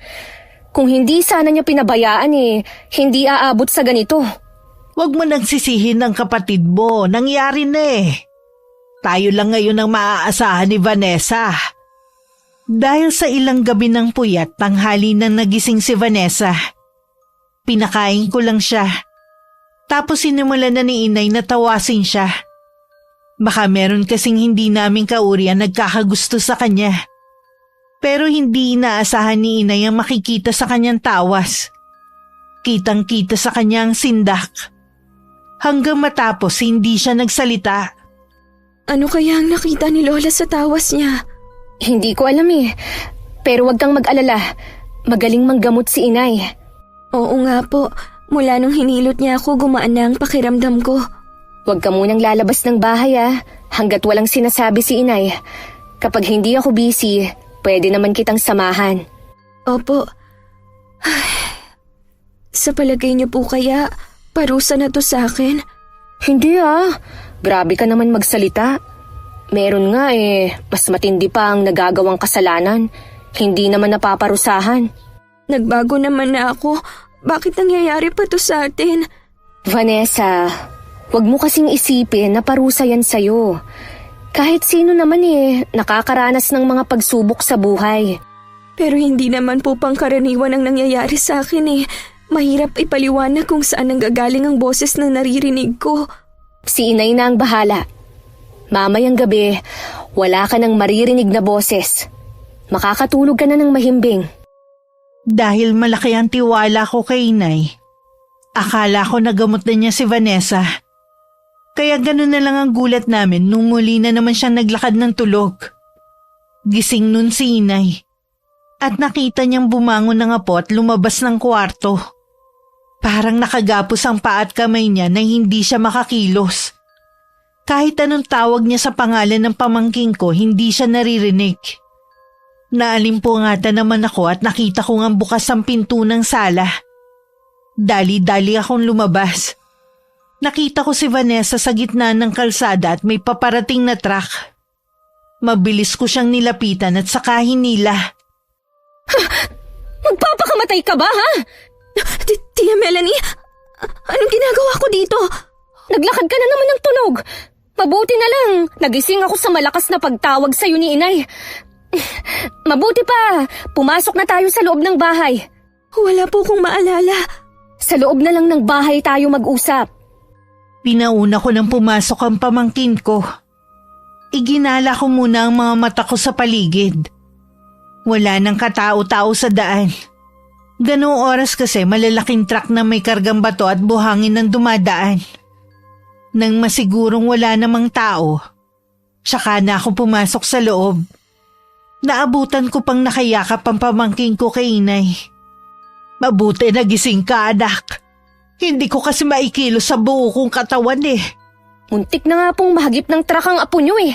Kung hindi sana niya pinabayaan hindi aabot sa ganito. Huwag mo nang sisihin ng kapatid mo. Nangyari na Tayo lang ngayon ang maaasahan ni Vanessa. Dahil sa ilang gabi ng puyat, tanghali nang nagising si Vanessa. Pinakain ko lang siya. Tapos sinimulan na ni Inay na tawasin siya. Baka meron kasing hindi namin kaurian nagkakagusto sa kanya. Pero hindi inaasahan ni Inay ang makikita sa kanyang tawas. Kitang-kita sa kanyang sindak. Hanggang matapos hindi siya nagsalita. Ano kaya ang nakita ni Lola sa tawas niya? Hindi ko alam Pero wag kang mag-alala. Magaling manggamot si Inay. Oo nga po. Mula nung hinilot niya ako, gumaan na ang pakiramdam ko. Huwag ka munang lalabas ng bahay hanggat walang sinasabi si Inay. Kapag hindi ako busy, pwede naman kitang samahan. Opo. Sa palagay niyo po kaya, parusa na to sa akin? Hindi Grabe ka naman magsalita. Meron nga mas matindi pa ang nagagawang kasalanan. Hindi naman napaparusahan. Nagbago naman na ako. Bakit nangyayari pa to sa atin? Vanessa, wag mo kasing isipin na parusa yan sa'yo. Kahit sino naman nakakaranas ng mga pagsubok sa buhay. Pero hindi naman po pangkaraniwan ang nangyayari sa akin Mahirap ipaliwanag kung saan nanggagaling ang boses na naririnig ko. Si Inay na ang bahala. Mamayang gabi, wala ka nang maririnig na boses. Makakatulog ka na ng mahimbing. Dahil malaki ang tiwala ko kay Inay, akala ko nagamot na niya si Vanessa. Kaya ganun na lang ang gulat namin nung muli na naman siyang naglakad ng tulog. Gising nun si Inay. At nakita niyang bumangon ng apo at lumabas ng kwarto. Parang nakagapos ang paa at kamay niya na hindi siya makakilos. Kahit anong tawag niya sa pangalan ng pamangking ko, hindi siya naririnig. Naalimpungatan naman ako at nakita ko ngang bukas ang pinto ng sala. Dali-dali akong lumabas. Nakita ko si Vanessa sa gitna ng kalsada at may paparating na truck. Mabilis ko siyang nilapitan at saka hinila. Magpapakamatay ka ba, ha? Tia Melanie, anong ginagawa ko dito? Naglakad ka na naman ng tunog. Mabuti na lang, nagising ako sa malakas na pagtawag sa'yo ni Inay. Mabuti pa! Pumasok na tayo sa loob ng bahay. Wala po kong maalala. Sa loob na lang ng bahay tayo mag-usap. Pinauna ko nang pumasok ang pamangkin ko. Iginala ko muna ang mga mata ko sa paligid. Wala nang katao-tao sa daan. Ganoong oras kasi malalaking truck na may kargang bato at buhangin ang dumadaan. Nang masigurong wala namang tao, tsaka na ako pumasok sa loob. Naabutan ko pang nakayakap ang pamangkin ko kay inay. Mabuti nagising ka, anak. Hindi ko kasi maikilos sa buo kong katawan eh. Muntik na nga pong mahagip ng truck ang apo nyo eh.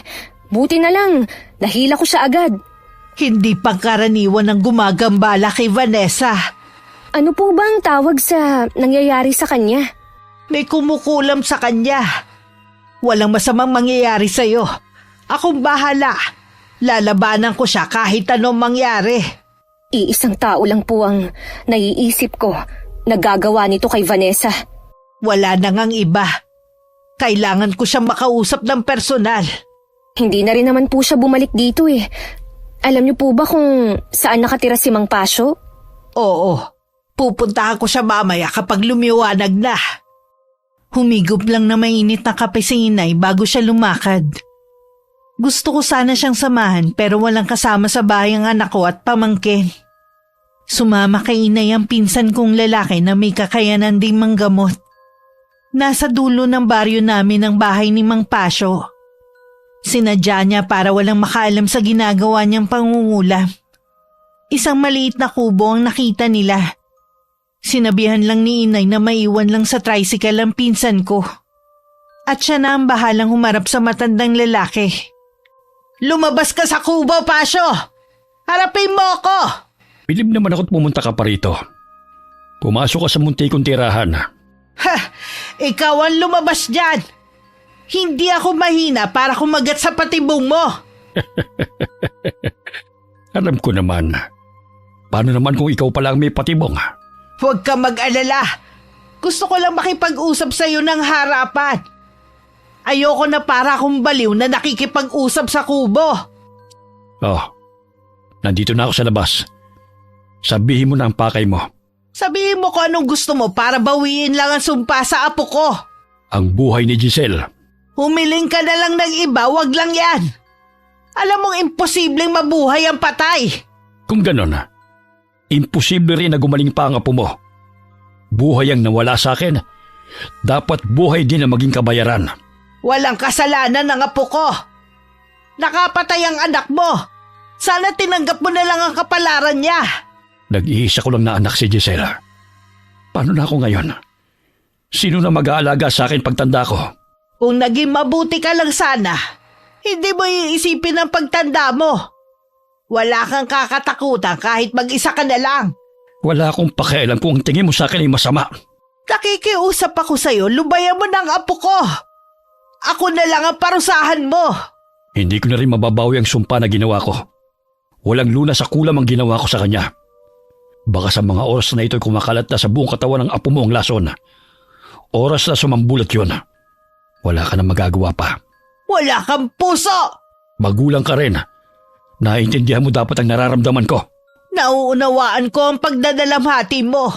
Buti na lang, nahila ko siya agad. Hindi pangkaraniwan ang gumagambala kay Vanessa. Ano po ba ang tawag sa nangyayari sa kanya? May kumukulam sa kanya. Walang masamang mangyayari sa'yo. Akong bahala. Lalabanan ko siya kahit anong mangyari. Iisang tao lang po ang naiisip ko na gagawa nito kay Vanessa. Wala na ngang iba. Kailangan ko siyang makausap ng personal. Hindi na rin naman po siya bumalik dito eh. Alam niyo po ba kung saan nakatira si Mang Pasyo? Oo. Pupuntahan ko siya mamaya kapag lumiwanag na. Humigop lang na mainit na kape si inay bago siya lumakad. Gusto ko sana siyang samahan pero walang kasama sa bahay ang anak ko at pamangkin. Sumama kay inay ang pinsan kong lalaki na may kakayanan ding manggamot. Nasa dulo ng baryo namin ang bahay ni Mang Pasyo. Sinadya niya para walang makaalam sa ginagawa niyang pangungulam. Isang maliit na kubo ang nakita nila. Sinabihan lang ni inay na maiwan lang sa tricycle ang pinsan ko. At siya na ang bahalang humarap sa matandang lalaki. Lumabas ka sa kubo, Pasyo! Harapin mo ako! Bilib naman ako't pumunta ka pa rito. Pumasok ka sa munti kong tirahan. Ha! Ikaw ang lumabas dyan! Hindi ako mahina para kumagat sa patibong mo! Alam ko naman. Paano naman kung ikaw pala ang may patibong? Huwag ka mag-alala. Gusto ko lang makipag-usap sa iyo ng harapan. Ayoko na para akong baliw na nakikipag-usap sa kubo. Oh, nandito na ako sa labas. Sabihin mo na ang pakay mo. Sabihin mo kung anong gusto mo para bawiin lang ang sumpa sa apo ko. Ang buhay ni Giselle. Humiling ka na lang ng iba, wag lang yan. Alam mong imposibleng mabuhay ang patay. Kung ganon, imposible rin na gumaling pa ang apo mo. Buhay ang nawala sa akin. Dapat buhay din na maging kabayaran. Walang kasalanan ng apo ko. Nakapatay ang anak mo. Sana tinanggap mo na lang ang kapalaran niya. Nag-iisa ko lang na anak si Giselle. Paano na ako ngayon? Sino na mag-aalaga sa akin pagtanda ko? Kung naging mabuti ka lang sana, hindi mo iisipin ang pagtanda mo. Wala kang kakatakutan kahit mag-isa ka na lang. Wala akong pakialam kung ang tingin mo sa akin ay masama. Nakikiusap ako sa'yo, lubayan mo ng apo ko. Ako na lang ang parusahan mo. Hindi ko na rin mababawi ang sumpa na ginawa ko. Walang lunas sa kulam ang ginawa ko sa kanya. Baka sa mga oras na ito'y kumakalat na sa buong katawan ng apo mo ang lason. Oras na sumambulat yun. Wala ka na magagawa pa. Wala kang puso! Magulang ka rin. Naiintindihan mo dapat ang nararamdaman ko. Nauunawaan ko ang pagdadalamhati mo.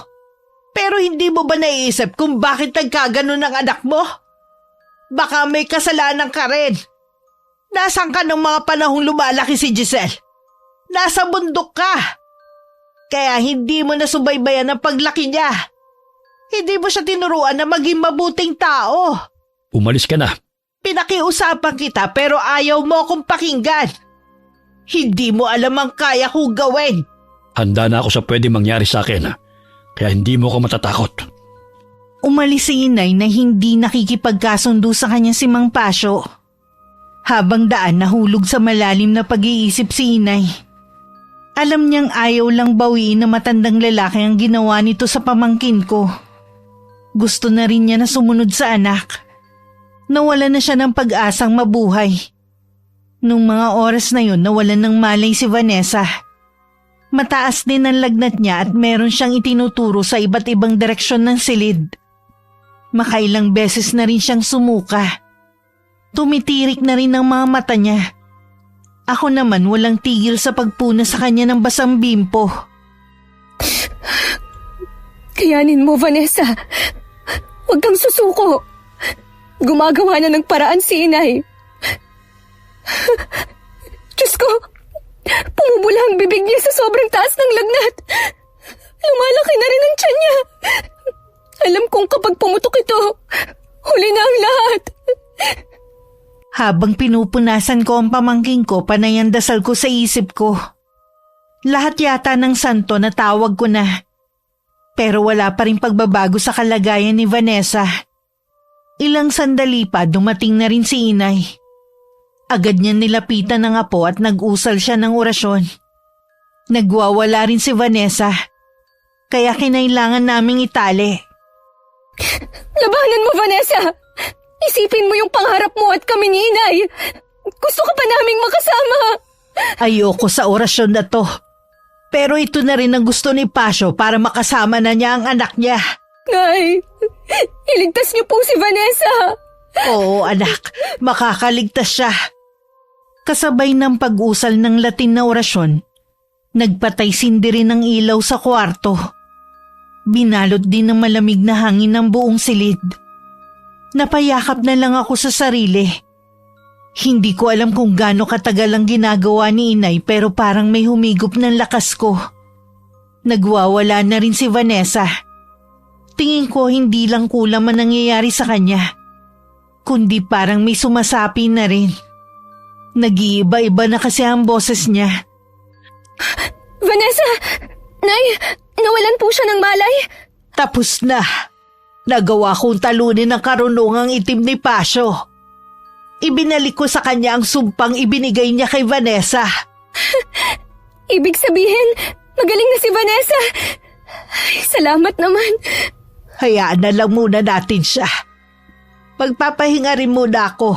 Pero hindi mo ba naiisip kung bakit nagkaganon ang anak mo? Baka may kasalanan ka rin. Nasaan ka ng mga panahong lumalaki si Giselle? Nasa bundok ka. Kaya hindi mo nasubaybayan ang paglaki niya. Hindi mo siya tinuruan na maging mabuting tao. Umalis ka na. Pinakiusapan kita pero ayaw mo akong pakinggan. Hindi mo alam ang kaya kong gawin. Handa na ako sa pwede mangyari sa akin. Kaya hindi mo ako matatakot. Umalis si inay na hindi nakikipagkasundo sa kanya si Mang Pasyo. Habang daan nahulog sa malalim na pag-iisip si inay. Alam niyang ayaw lang bawiin na matandang lalaki ang ginawa nito sa pamangkin ko. Gusto na rin niya na sumunod sa anak. Nawala na siya ng pag-asang mabuhay. Nung mga oras na yun nawalan ng malay si Vanessa. Mataas din ang lagnat niya at meron siyang itinuturo sa iba't ibang direksyon ng silid. Makailang beses na rin siyang sumuka. Tumitirik na rin ang mga mata niya. Ako naman walang tigil sa pagpuna sa kanya ng basang bimpo. Kayanin mo, Vanessa. Huwag kang susuko. Gumagawa na ng paraan si inay. Diyos ko, pumubula ang bibig niya sa sobrang taas ng lagnat. Lumalaki na rin ang tiyan niya. Alam kong kapag pumutok ito, huli na ang lahat. Habang pinupunasan ko ang pamangking ko, panay ang dasal ko sa isip ko. Lahat yata ng santo na tawag ko na. Pero wala pa rin pagbabago sa kalagayan ni Vanessa. Ilang sandali pa dumating na rin si inay. Agad niya nilapitan ng apo at nag-usal siya ng orasyon. Nagwawala rin si Vanessa. Kaya kinailangan naming itali. Labanan mo, Vanessa! Isipin mo yung pangarap mo at kami ni inay. Gusto ka pa naming makasama. Ayoko sa orasyon na to. Pero ito na rin ang gusto ni Pasio para makasama na niya ang anak niya. Nay, iligtas niyo po si Vanessa. Oo anak, makakaligtas siya. Kasabay ng pag-usal ng Latin na orasyon, nagpatay sindi rin ng ilaw sa kwarto. Binalot din ng malamig na hangin ng buong silid. Napayakap na lang ako sa sarili. Hindi ko alam kung gaano katagal ang ginagawa ni inay pero parang may humigop ng lakas ko. Nagwawala na rin si Vanessa. Tingin ko hindi lang kulang man nangyayari sa kanya, kundi parang may sumasapi na rin. Nag-iiba-iba na kasi ang boses niya. Vanessa! Nay, nawalan po siya ng malay. Tapos na. Nagawa kong talunin ang karunungang itim ni Pasio. Ibinalik ko sa kanya ang sumpang ibinigay niya kay Vanessa. Ibig sabihin, magaling na si Vanessa. Ay, salamat naman. Hayaan na lang muna natin siya. Magpapahinga rin muna ako.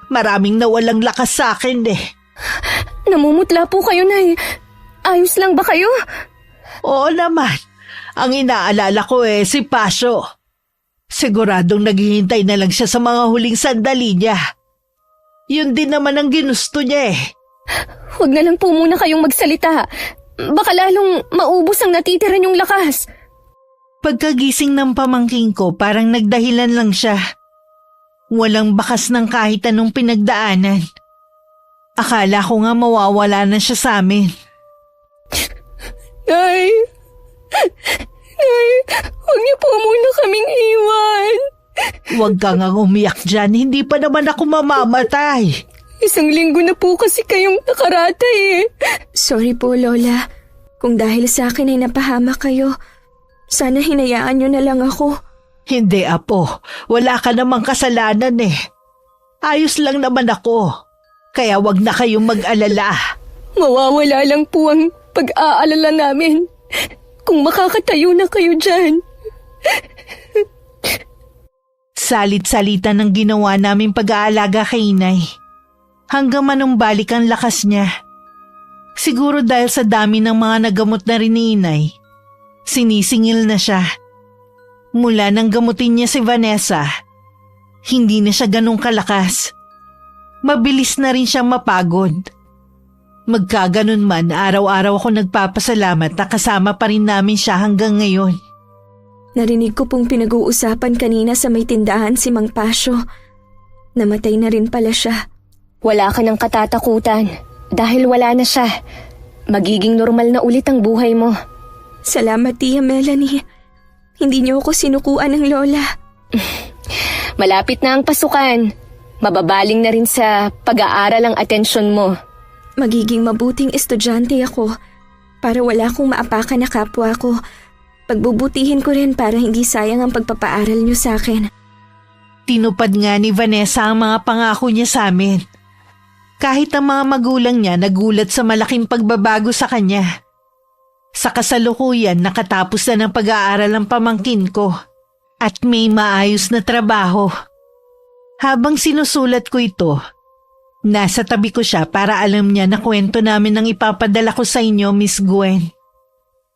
Maraming nawalang lakas sa akin eh. Namumutla po kayo, Nay. Ayos lang ba kayo? Oo naman. Ang inaalala ko si Pasio. Siguradong naghihintay na lang siya sa mga huling sandali niya. Yun din naman ang ginusto niya eh. Huwag na lang po muna kayong magsalita. Baka lalong maubos ang natitira niyong lakas. Pagkagising ng pamangking ko, parang nagdahilan lang siya. Walang bakas ng kahit anong pinagdaanan. Akala ko nga mawawala na siya sa amin. Nay! Nay, huwag niyo po muna kaming iwan. Huwag ka nga umiyak dyan, hindi pa naman ako mamamatay. 1 linggo na po kasi kayong nakaratay eh. Sorry po, Lola. Kung dahil sa akin ay napahama kayo, sana hinayaan niyo na lang ako. Hindi, Apo. Wala ka namang kasalanan eh. Ayos lang naman ako. Kaya wag na kayong mag-alala. Mawawala lang po ang pag-aalala namin kung makakatayo na kayo dyan. Salit-salita ng ginawa naming pag-aalaga kay inay. Hanggang manumbalik ang lakas niya. Siguro dahil sa dami ng mga nagamot na rin ni inay, sinisingil na siya. Mula nang gamutin niya si Vanessa, hindi na siya ganong kalakas. Mabilis na rin siyang mapagod. Magkaganon man, araw-araw ako nagpapasalamat na kasama pa rin namin siya hanggang ngayon. Narinig ko pong pinag-uusapan kanina sa may tindahan si Mang Pasio. Namatay na rin pala siya. Wala ka ng katatakutan dahil wala na siya. Magiging normal na ulit ang buhay mo. Salamat, Tia Melanie. Hindi niyo ako sinukuan ng lola. Malapit na ang pasukan. Mababaling na rin sa pag-aaral ang atensyon mo. Magiging mabuting estudyante ako para wala akong maapakan na kapwa ko. Pagbubutihin ko rin para hindi sayang ang pagpapaaral niyo sa akin. Tinupad nga ni Vanessa ang mga pangako niya sa amin. Kahit ang mga magulang niya nagulat sa malaking pagbabago sa kanya. Sa kasalukuyan, nakatapos na ng pag-aaral ang pamangkin ko at may maayos na trabaho. Habang sinusulat ko ito, nasa tabi ko siya para alam niya na kwento namin ang ipapadala ko sa inyo, Miss Gwen.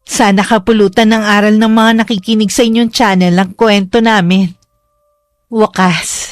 Sana kapulutan ng aral ng mga nakikinig sa inyong channel ang kwento namin. Wakas.